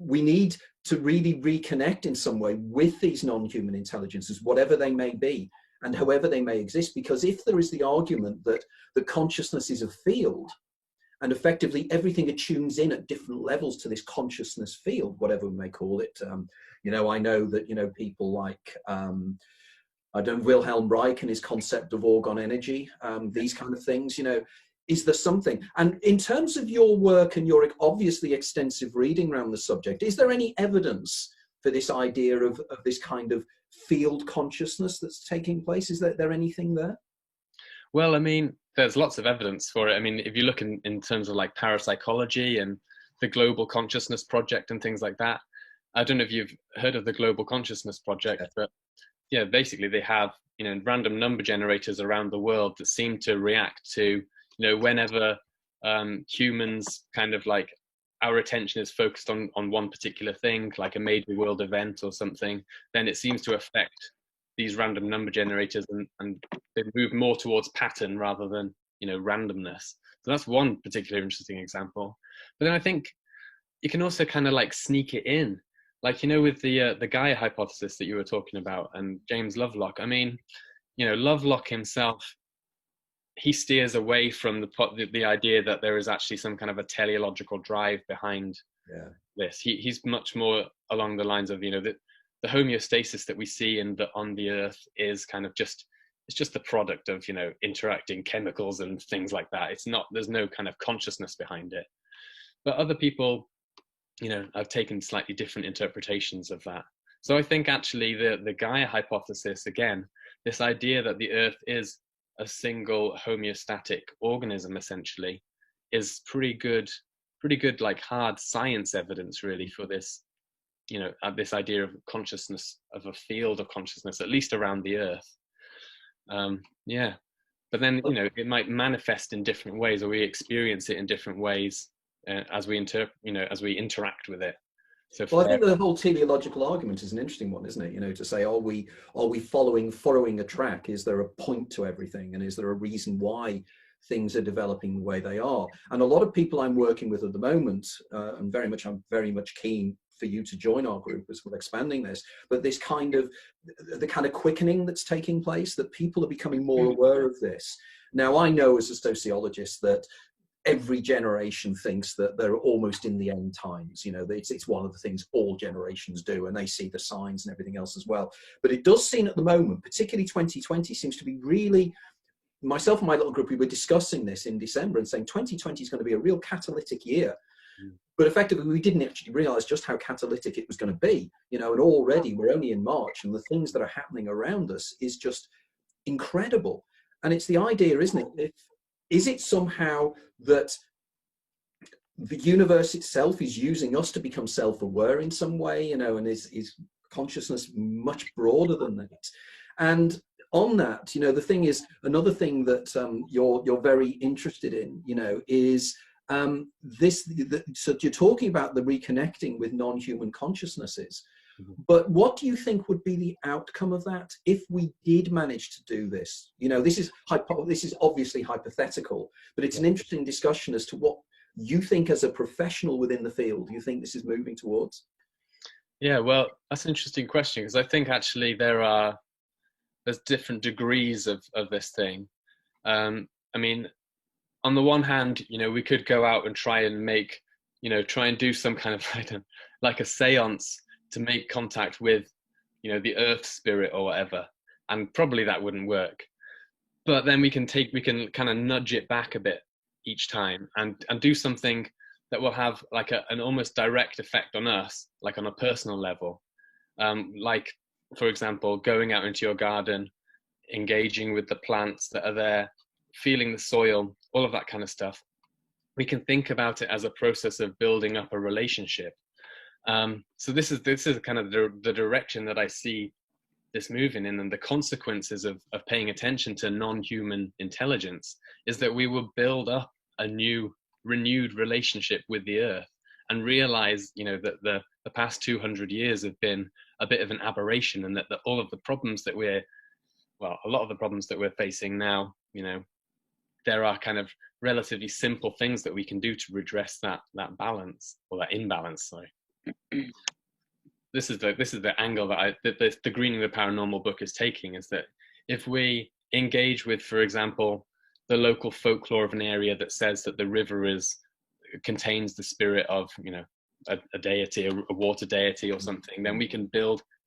we need to really reconnect in some way with these non-human intelligences, whatever they may be and however they may exist. Because if there is the argument that the consciousness is a field and effectively everything attunes in at different levels to this consciousness field, whatever we may call it, you know, I know that, you know, people like I don't know, Wilhelm Reich and his concept of orgone energy, these kind of things, you know, is there something? And in terms of your work and your obviously extensive reading around the subject, is there any evidence for this idea of this kind of field consciousness that's taking place? Is there anything there? Well, I mean, there's lots of evidence for it. I mean, if you look in terms of like parapsychology and the Global Consciousness Project and things like that, I don't know if you've heard of the Global Consciousness Project, but yeah, basically they have, you know, random number generators around the world that seem to react to, you know, whenever humans kind of like our attention is focused on one particular thing, like a major world event or something, then it seems to affect these random number generators, and they move more towards pattern rather than, you know, randomness. So that's one particular interesting example. But then I think you can also kind of like sneak it in, like, you know, with the Gaia hypothesis that you were talking about and James Lovelock. I mean, you know, Lovelock himself, he steers away from the idea that there is actually some kind of a teleological drive behind this. He's much more along the lines of, you know, that the homeostasis that we see on the earth is kind of just it's just the product of, you know, interacting chemicals and things like that. It's not, there's no kind of consciousness behind it. But other people, you know, have taken slightly different interpretations of that. So I think actually the Gaia hypothesis, again, this idea that the Earth is a single homeostatic organism essentially, is pretty good like hard science evidence really for this, you know, this idea of consciousness, of a field of consciousness, at least around the Earth. Yeah, but then, you know, it might manifest in different ways, or we experience it in different ways as we interact with it. So well, I think the whole teleological argument is an interesting one, isn't it? You know, to say, are we furrowing a track? Is there a point to everything, and is there a reason why things are developing the way they are? And a lot of people I'm working with at the moment, I'm very much keen for you to join our group as we're expanding this, but this kind of the kind of quickening that's taking place, that people are becoming more aware of this. Now, I know as a sociologist that every generation thinks that they're almost in the end times. You know, it's one of the things all generations do, and they see the signs and everything else as well. But it does seem at the moment, particularly 2020, seems to be really, myself and my little group, we were discussing this in December and saying 2020 is going to be a real catalytic year. But effectively, we didn't actually realize just how catalytic it was going to be, you know, and already we're only in March, and the things that are happening around us is just incredible. And it's the idea, isn't it? Is it somehow that the universe itself is using us to become self-aware in some way, you know, and is consciousness much broader than that? And on that, you know, the thing is, another thing that you're very interested in, you know, is so you're talking about the reconnecting with non-human consciousnesses. But what do you think would be the outcome of that if we did manage to do this? You know, this is obviously hypothetical, but it's an interesting discussion as to what you think as a professional within the field you think this is moving towards. Yeah, well, that's an interesting question, because I think actually there's different degrees of this thing. I mean, on the one hand, you know, we could go out and try and do some kind of like a seance to make contact with, you know, the earth spirit or whatever, and probably that wouldn't work. But then we can kind of nudge it back a bit each time and do something that will have like an almost direct effect on us, like on a personal level. Like, for example, going out into your garden, engaging with the plants that are there, feeling the soil, all of that kind of stuff. We can think about it as a process of building up a relationship. So this is kind of the direction that I see this moving in, and the consequences of paying attention to non-human intelligence is that we will build up a new, renewed relationship with the earth, and realize, you know, that the past 200 years have been a bit of an aberration, and that all of the problems that a lot of the problems that we're facing now, you know, there are kind of relatively simple things that we can do to redress that balance, or that imbalance, sorry. This is the angle that the Greening the Paranormal book is taking, is that if we engage with, for example, the local folklore of an area that says that the river contains the spirit of, you know, a deity, a water deity or something, then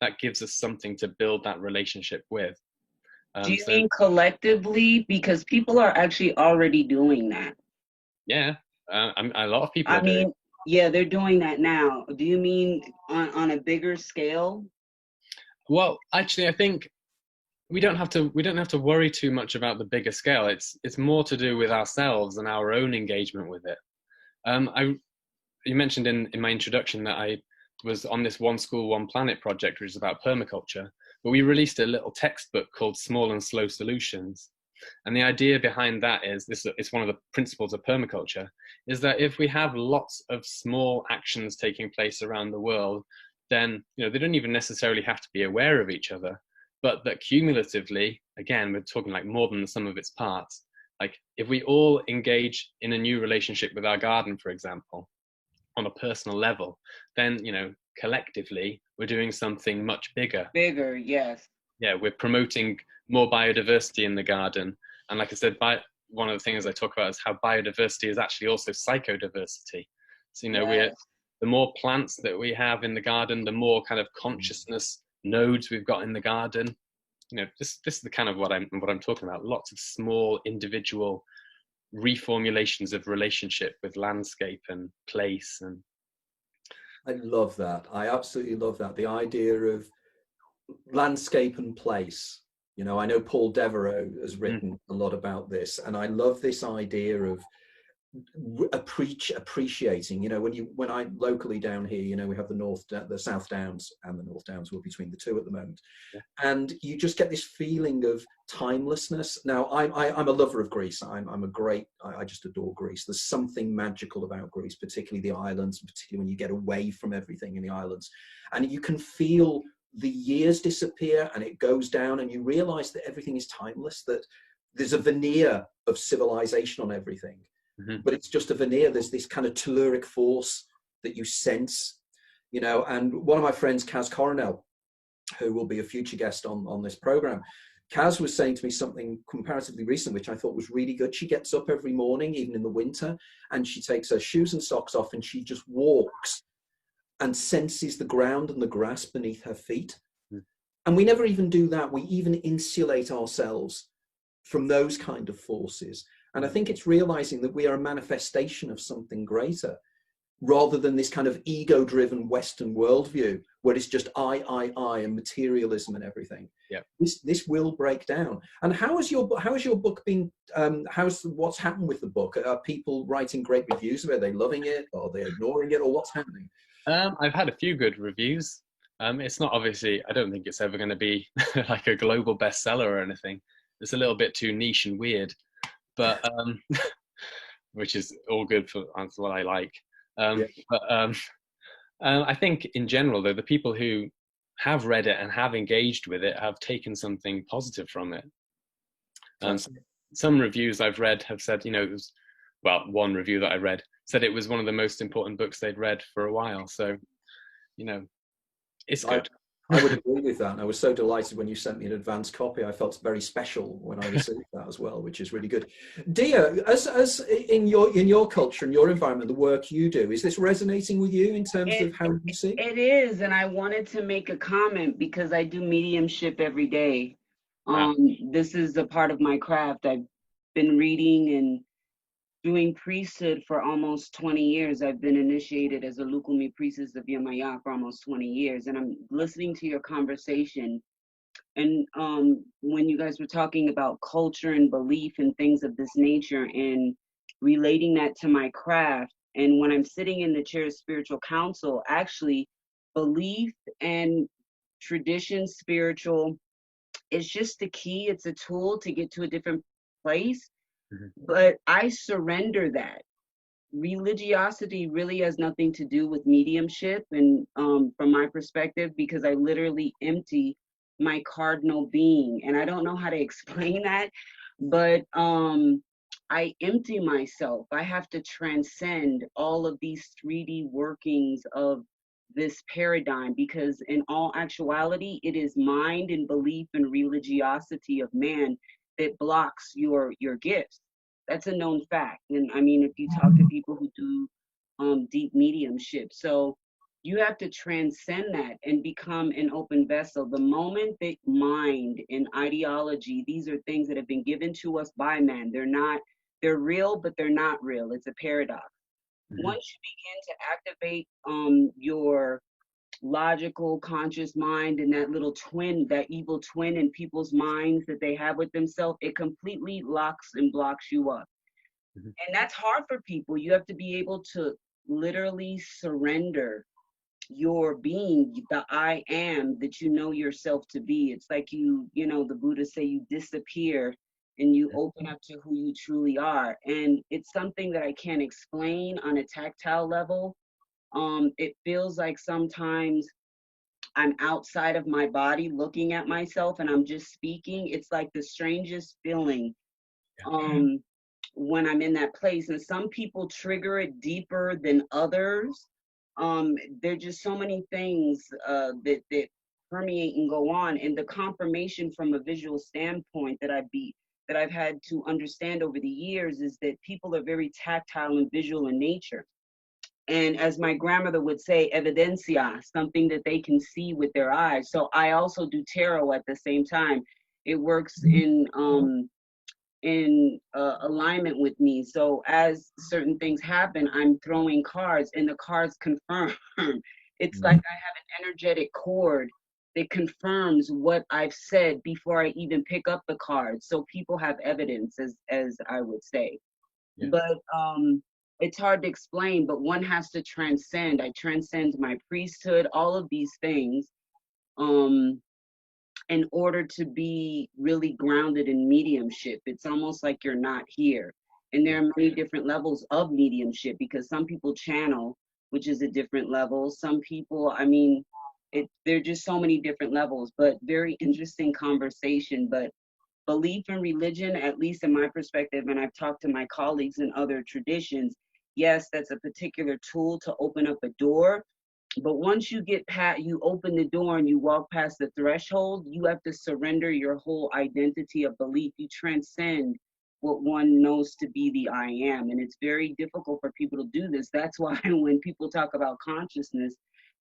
that gives us something to build that relationship with. Do you mean collectively? Because people are actually already doing that. Yeah, a lot of people are doing it. Yeah, they're doing that now. Do you mean on a bigger scale? Well, actually, I think we don't have to worry too much about the bigger scale. It's more to do with ourselves and our own engagement with it. You mentioned in my introduction that I was on this One School, One Planet project, which is about permaculture, but we released a little textbook called Small and Slow Solutions. And the idea behind that is, it's one of the principles of permaculture, is that if we have lots of small actions taking place around the world, then, you know, they don't even necessarily have to be aware of each other, but that cumulatively, again, we're talking like more than the sum of its parts. Like, if we all engage in a new relationship with our garden, for example, on a personal level, then, you know, collectively, we're doing something much bigger. Bigger, yes. Yeah, we're promoting more biodiversity in the garden. And like I said, one of the things I talk about is how biodiversity is actually also psychodiversity. So, you know, yes. The more plants that we have in the garden, the more kind of consciousness nodes we've got in the garden. this is the kind of what I'm talking about. Lots of small individual reformulations of relationship with landscape and place. And I love that. I absolutely love that. The idea of landscape and place. I know Paul Devereux has written a lot about this, and I love this idea of appreciating. When I locally down here, we have the South Downs, and the North Downs. We're between the two at the moment, and you just get this feeling of timelessness. Now, I'm a lover of Greece. I just adore Greece. There's something magical about Greece, particularly the islands, particularly when you get away from everything in the islands, and you can feel the years disappear and it goes down, and you realize that everything is timeless, that there's a veneer of civilization on everything, but it's just a veneer. There's this kind of telluric force that you sense, and one of my friends, Kaz Coronel, who will be a future guest on this program, Kaz was saying to me something comparatively recent, which I thought was really good. She gets up every morning, even in the winter, and she takes her shoes and socks off, and she just walks and senses the ground and the grass beneath her feet. And we never even do that. We even insulate ourselves from those kind of forces. And I think it's realizing that we are a manifestation of something greater, rather than this kind of ego-driven Western worldview where it's just I, and materialism and everything. Yeah. This will break down. And how has your book been? What's happened with the book? Are people writing great reviews of it? Are they loving it? Or are they ignoring it? Or what's happening? I've had a few good reviews. It's not, obviously, I don't think it's ever going to be like a global bestseller or anything. It's a little bit too niche and weird, but which is all good for what I like. But I think in general, though, the people who have read it and have engaged with it have taken something positive from it. Some reviews I've read have said, one review that I read said it was one of the most important books they'd read for a while. So, it's good. I would agree with that. And I was so delighted when you sent me an advance copy. I felt very special when I received that as well, which is really good. Dia, as in your culture and your environment, the work you do, is this resonating with you in terms of how you see? It is, and I wanted to make a comment because I do mediumship every day. This is a part of my craft. I've been reading and doing priesthood for almost 20 years. I've been initiated as a Lukumi priestess of Yamaya for almost 20 years. And I'm listening to your conversation. And when you guys were talking about culture and belief and things of this nature and relating that to my craft, and when I'm sitting in the chair of spiritual counsel, actually belief and tradition, spiritual, is just the key. It's a tool to get to a different place. But I surrender that. Religiosity really has nothing to do with mediumship, and from my perspective, because I literally empty my cardinal being. And I don't know how to explain that, but I empty myself. I have to transcend all of these 3D workings of this paradigm, because in all actuality, it is mind and belief and religiosity of man that blocks your gifts. That's a known fact. And I mean, if you talk to people who do deep mediumship, so you have to transcend that and become an open vessel. The moment that mind and ideology, these are things that have been given to us by man. They're real, but they're not real. It's a paradox. Once you begin to activate your logical conscious mind and that little twin, that evil twin in people's minds that they have with themselves, it completely locks and blocks you up. And that's hard for people. You have to be able to literally surrender your being, the I am that you know yourself to be. It's like the Buddha say you disappear and you open up to who you truly are. And it's something that I can't explain on a tactile level. It feels like sometimes I'm outside of my body looking at myself and I'm just speaking. It's like the strangest feeling when I'm in that place. And some people trigger it deeper than others. There are just so many things that permeate and go on. And the confirmation from a visual standpoint that I've had to understand over the years is that people are very tactile and visual in nature. And as my grandmother would say, evidencia, something that they can see with their eyes. So I also do tarot at the same time. It works in alignment with me. So as certain things happen, I'm throwing cards and the cards confirm. It's like I have an energetic cord that confirms what I've said before I even pick up the cards. So people have evidence, as I would say. Yeah. But it's hard to explain, but one has to transcend. I transcend my priesthood, all of these things, in order to be really grounded in mediumship. It's almost like you're not here. And there are many different levels of mediumship, because some people channel, which is a different level. Some people, I mean, there are just so many different levels, but very interesting conversation. But belief in religion, at least in my perspective, and I've talked to my colleagues in other traditions, yes, that's a particular tool to open up a door. But once you get past, you open the door and you walk past the threshold, you have to surrender your whole identity of belief. You transcend what one knows to be the I am. And it's very difficult for people to do this. That's why when people talk about consciousness,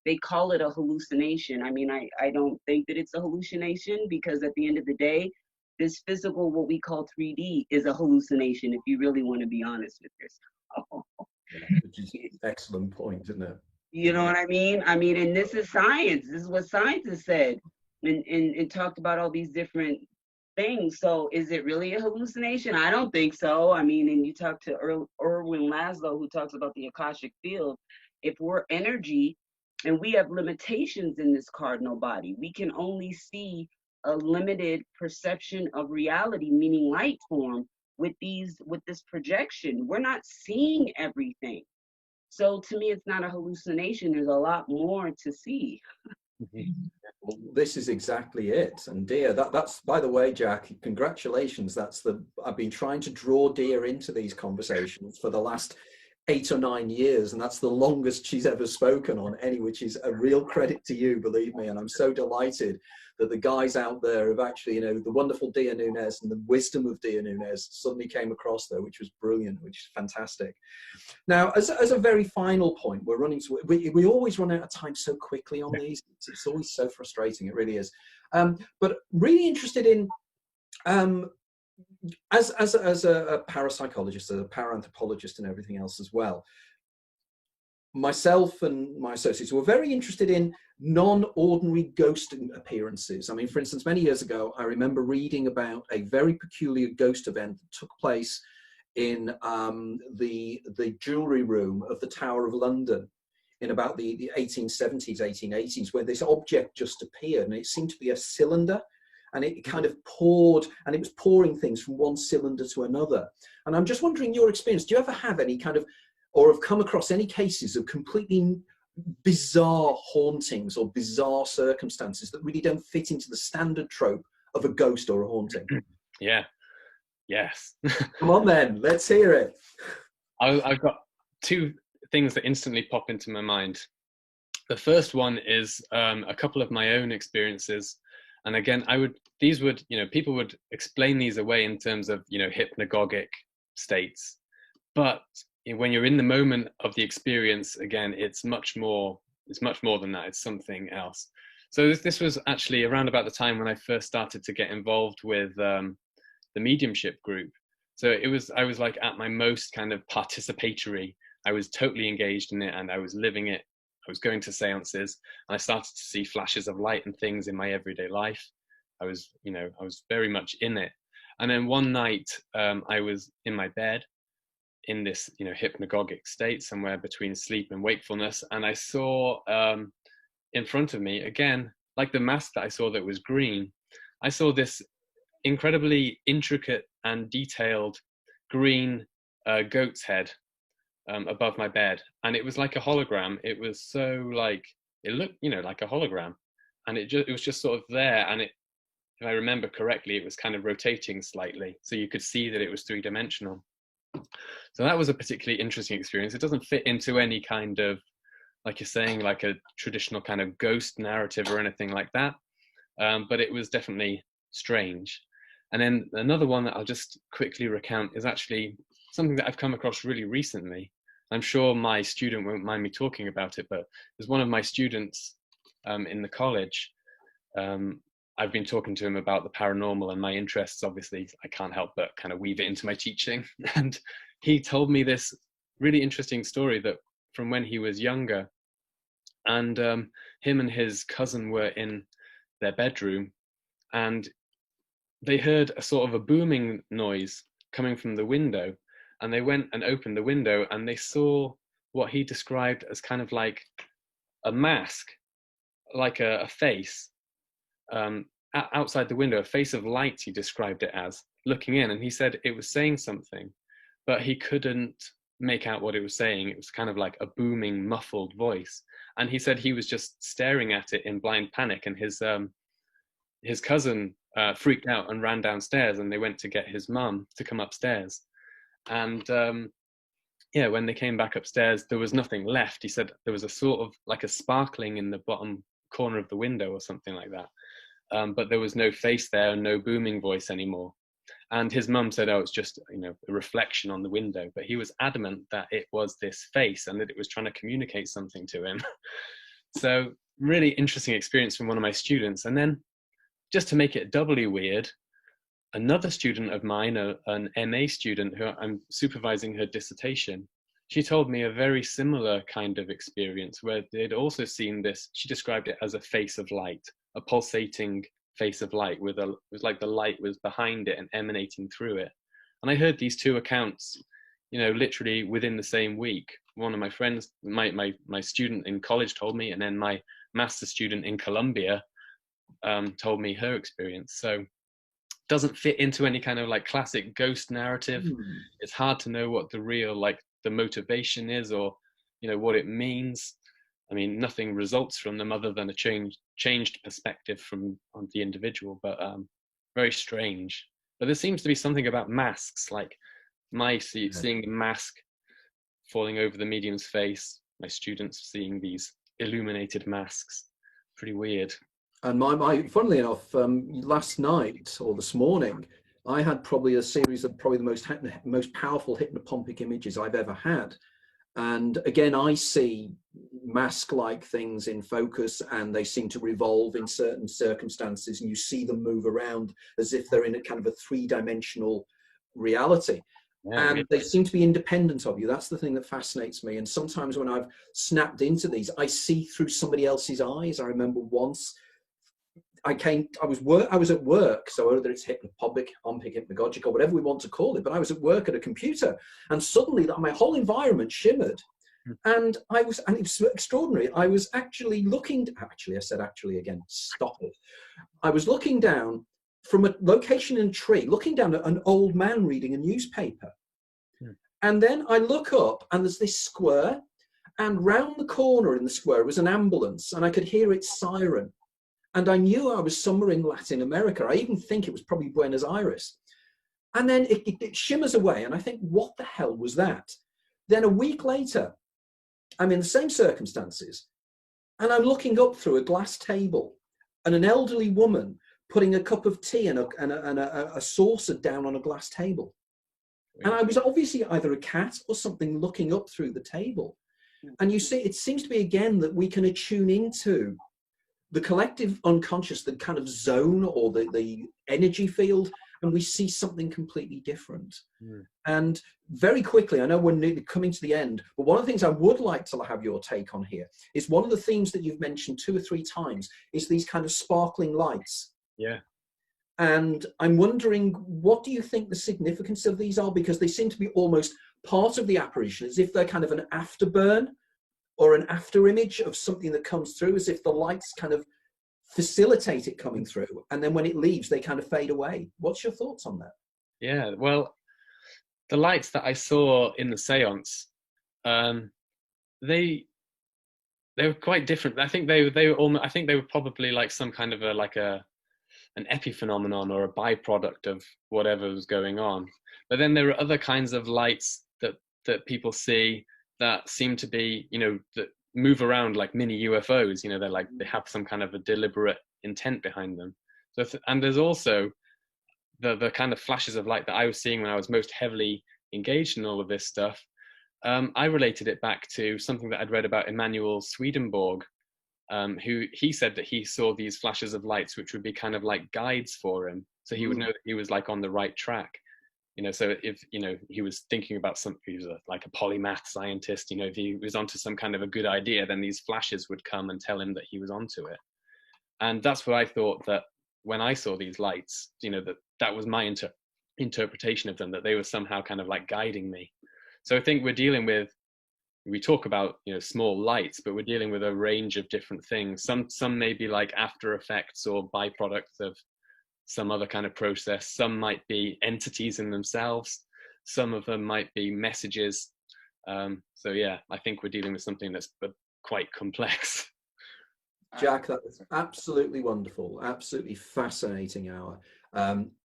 they call it a hallucination. I mean, I don't think that it's a hallucination, because at the end of the day, this physical, what we call 3D, is a hallucination, if you really want to be honest with yourself. Yeah, which is an excellent point, isn't it? You know what I mean? I mean, and this is science. This is what science has said, and talked about all these different things. So is it really a hallucination? I don't think so. I mean, and you talk to Erwin Laszlo, who talks about the Akashic field. If we're energy and we have limitations in this cardinal body, we can only see a limited perception of reality, meaning light form, with this projection. We're not seeing everything. So to me, it's not a hallucination. There's a lot more to see. Well, this is exactly it. And dear, that's, by the way, Jack, congratulations. I've been trying to draw Dear into these conversations for the last 8 or 9 years, and that's the longest she's ever spoken on any, which is a real credit to you, believe me. And I'm so delighted that the guys out there have actually, the wonderful Dia Nunez and the wisdom of Dia Nunez suddenly came across there, which was brilliant, which is fantastic. Now, as a very final point, we're running to, we always run out of time so quickly on these. It's always so frustrating, it really is. But really interested in, as a parapsychologist, as a paranthropologist and everything else as well, myself and my associates were very interested in non-ordinary ghost appearances. I mean, for instance, many years ago, I remember reading about a very peculiar ghost event that took place in the jewellery room of the Tower of London in about the 1870s, 1880s, where this object just appeared, and it seemed to be a cylinder, and it kind of poured, and it was pouring things from one cylinder to another. And I'm just wondering your experience, do you ever have any kind of, or have come across any cases of completely bizarre hauntings or bizarre circumstances that really don't fit into the standard trope of a ghost or a haunting? Yeah. Yes. Come on then, let's hear it. I've got 2 things that instantly pop into my mind. The first one is a couple of my own experiences. And again, people would explain these away in terms of, hypnagogic states. But when you're in the moment of the experience, again, it's much more than that. It's something else. So this was actually around about the time when I first started to get involved with the mediumship group. So I was like at my most kind of participatory. I was totally engaged in it, and I was living it. I was going to seances, and I started to see flashes of light and things in my everyday life. I was very much in it. And then one night, I was in my bed in this, hypnagogic state, somewhere between sleep and wakefulness. And I saw in front of me, again, like the mask that I saw that was green, I saw this incredibly intricate and detailed green goat's head above my bed, and it was like a hologram. It was so like, it looked like a hologram, and it was just sort of there. And if I remember correctly, it was kind of rotating slightly, so you could see that it was 3-dimensional. So that was a particularly interesting experience. It doesn't fit into any kind of, like you're saying, like a traditional kind of ghost narrative or anything like that, but it was definitely strange. And then another one that I'll just quickly recount is actually something that I've come across really recently. I'm sure my student won't mind me talking about it, but there's one of my students in the college. I've been talking to him about the paranormal and my interests. Obviously, I can't help but kind of weave it into my teaching. And he told me this really interesting story that from when he was younger, and him and his cousin were in their bedroom, and they heard a sort of a booming noise coming from the window, and they went and opened the window, and they saw what he described as kind of like a mask, like a face, outside the window, a face of light, he described it as, looking in. And he said it was saying something, but he couldn't make out what it was saying. It was kind of like a booming, muffled voice. And he said he was just staring at it in blind panic, and his cousin freaked out and ran downstairs, and they went to get his mum to come upstairs. And yeah, when they came back upstairs, there was nothing left. He said there was a sort of like a sparkling in the bottom corner of the window or something like that. But there was no face there and no booming voice anymore. And his mum said, oh, it's just, you know, a reflection on the window. But he was adamant that it was this face and that it was trying to communicate something to him. So really interesting experience from one of my students. And then just to make it doubly weird, another student of mine, an MA student who I'm supervising her dissertation, she told me a very similar kind of experience where they'd also seen this. She described it as a face of light, a pulsating face of light it was like the light was behind it and emanating through it. And I heard these two accounts, you know, literally within the same week. One of my friends, my student in college told me, and then my master's student in Columbia told me her experience. So doesn't fit into any kind of like classic ghost narrative. It's hard to know what the real, like the motivation is, or, you know, what it means. I mean, nothing results from them other than a changed perspective on the individual, but very strange. But there seems to be something about masks, like seeing the mask falling over the medium's face, my students seeing these illuminated masks. Pretty weird. And funnily enough, last night or this morning, I had probably a series of probably the most powerful hypnopompic images I've ever had. And again, I see mask-like things in focus, and they seem to revolve in certain circumstances, and you see them move around as if they're in a kind of a three-dimensional reality. Yeah, and they seem to be independent of you. That's the thing that fascinates me. And sometimes when I've snapped into these, I see through somebody else's eyes. I remember once I was at work, so whether it's hypnopompic, hypnagogic, or whatever we want to call it, but I was at work at a computer, and suddenly my whole environment shimmered. And it was extraordinary. I was actually I said actually again, stop it. I was looking down from a location in a tree, looking down at an old man reading a newspaper. And then I look up, and there's this square, and round the corner in the square was an ambulance, and I could hear its siren. And I knew I was somewhere in Latin America. I even think it was probably Buenos Aires. And then it shimmers away, and I think, what the hell was that? Then a week later, I'm in the same circumstances, and I'm looking up through a glass table, and an elderly woman putting a cup of tea and a saucer down on a glass table. And I was obviously either a cat or something looking up through the table. And you see, it seems to be again that we can attune into the collective unconscious, the kind of zone or the energy field, and we see something completely different. And very quickly, I know we're nearly coming to the end, but one of the things I would like to have your take on here is one of the themes that you've mentioned 2 or 3 times is these kind of sparkling lights. Yeah. And I'm wondering, what do you think the significance of these are? Because they seem to be almost part of the apparition, as if they're kind of an afterburn or an after image of something that comes through, as if the lights kind of facilitate it coming through, and then when it leaves, they kind of fade away. What's your thoughts on that? Yeah, well, the lights that I saw in the seance, they were quite different. I think they were probably like some kind of an epiphenomenon or a byproduct of whatever was going on. But then there are other kinds of lights that people see that seem to be, you know, that move around like mini UFOs. You know, they have some kind of a deliberate intent behind them. So, and there's also the kind of flashes of light that I was seeing when I was most heavily engaged in all of this stuff. I related it back to something that I'd read about Emanuel Swedenborg, he said that he saw these flashes of lights, which would be kind of like guides for him. So he would know that he was like on the right track. So if, he was thinking about something, he was like a polymath scientist, if he was onto some kind of a good idea, then these flashes would come and tell him that he was onto it. And that's what I thought, that when I saw these lights, that was my interpretation of them, that they were somehow kind of like guiding me. So I think we talk about, small lights, but we're dealing with a range of different things. Some may be like after effects or byproducts of some other kind of process. Some might be entities in themselves. Some of them might be messages. So yeah, I think we're dealing with something that's quite complex. Jack, that was absolutely wonderful, absolutely fascinating hour.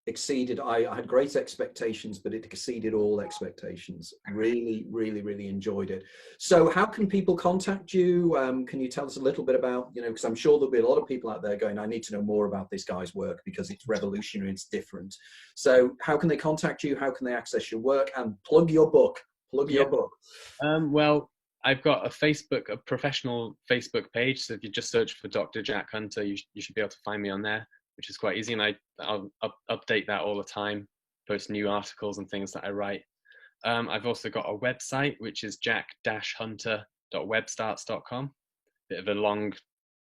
Exceeded, I had great expectations, but it exceeded all expectations. Really, really, really enjoyed it. So how can people contact you? Can you tell us a little bit about, because I'm sure there'll be a lot of people out there going, I need to know more about this guy's work because it's revolutionary, it's different. So how can they contact you? How can they access your work? And plug your book, your book. Well, I've got a professional Facebook page. So if you just search for Dr. Jack Hunter, you should be able to find me on there, which is quite easy. And I'll update that all the time, post new articles and things that I write. I've also got a website, which is jack-hunter.webstarts.com. Bit of a long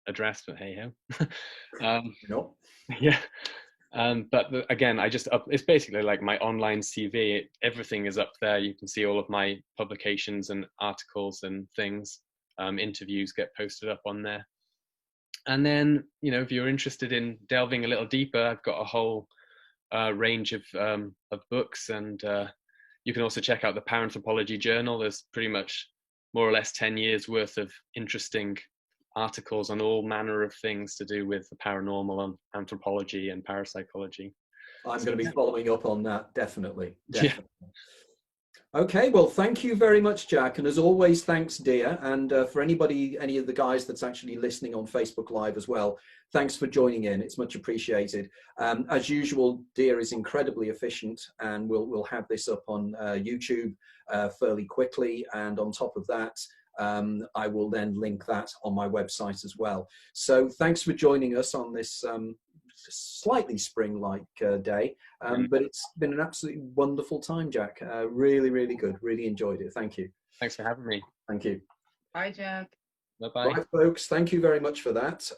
address, but hey ho. No. Yeah. But again, it's basically like my online CV. Everything is up there. You can see all of my publications and articles and things. Interviews get posted up on there. And then, if you're interested in delving a little deeper, I've got a whole range of books, and you can also check out the Paranthropology journal. There's pretty much more or less 10 years worth of interesting articles on all manner of things to do with the paranormal and anthropology and parapsychology. I'm going to be following up on that, definitely. Yeah. Okay, well, thank you very much, Jack. And as always, thanks, Dia. And for any of the guys that's actually listening on Facebook Live as well, thanks for joining in. It's much appreciated. As usual, Dia is incredibly efficient, and we'll have this up on YouTube fairly quickly. And on top of that, I will then link that on my website as well. So thanks for joining us on this slightly spring-like day, but it's been an absolutely wonderful time, Jack. Really, really good. Really enjoyed it. Thank you. Thanks for having me. Thank you. Bye, Jack. Bye-bye. Right, folks. Thank you very much for that.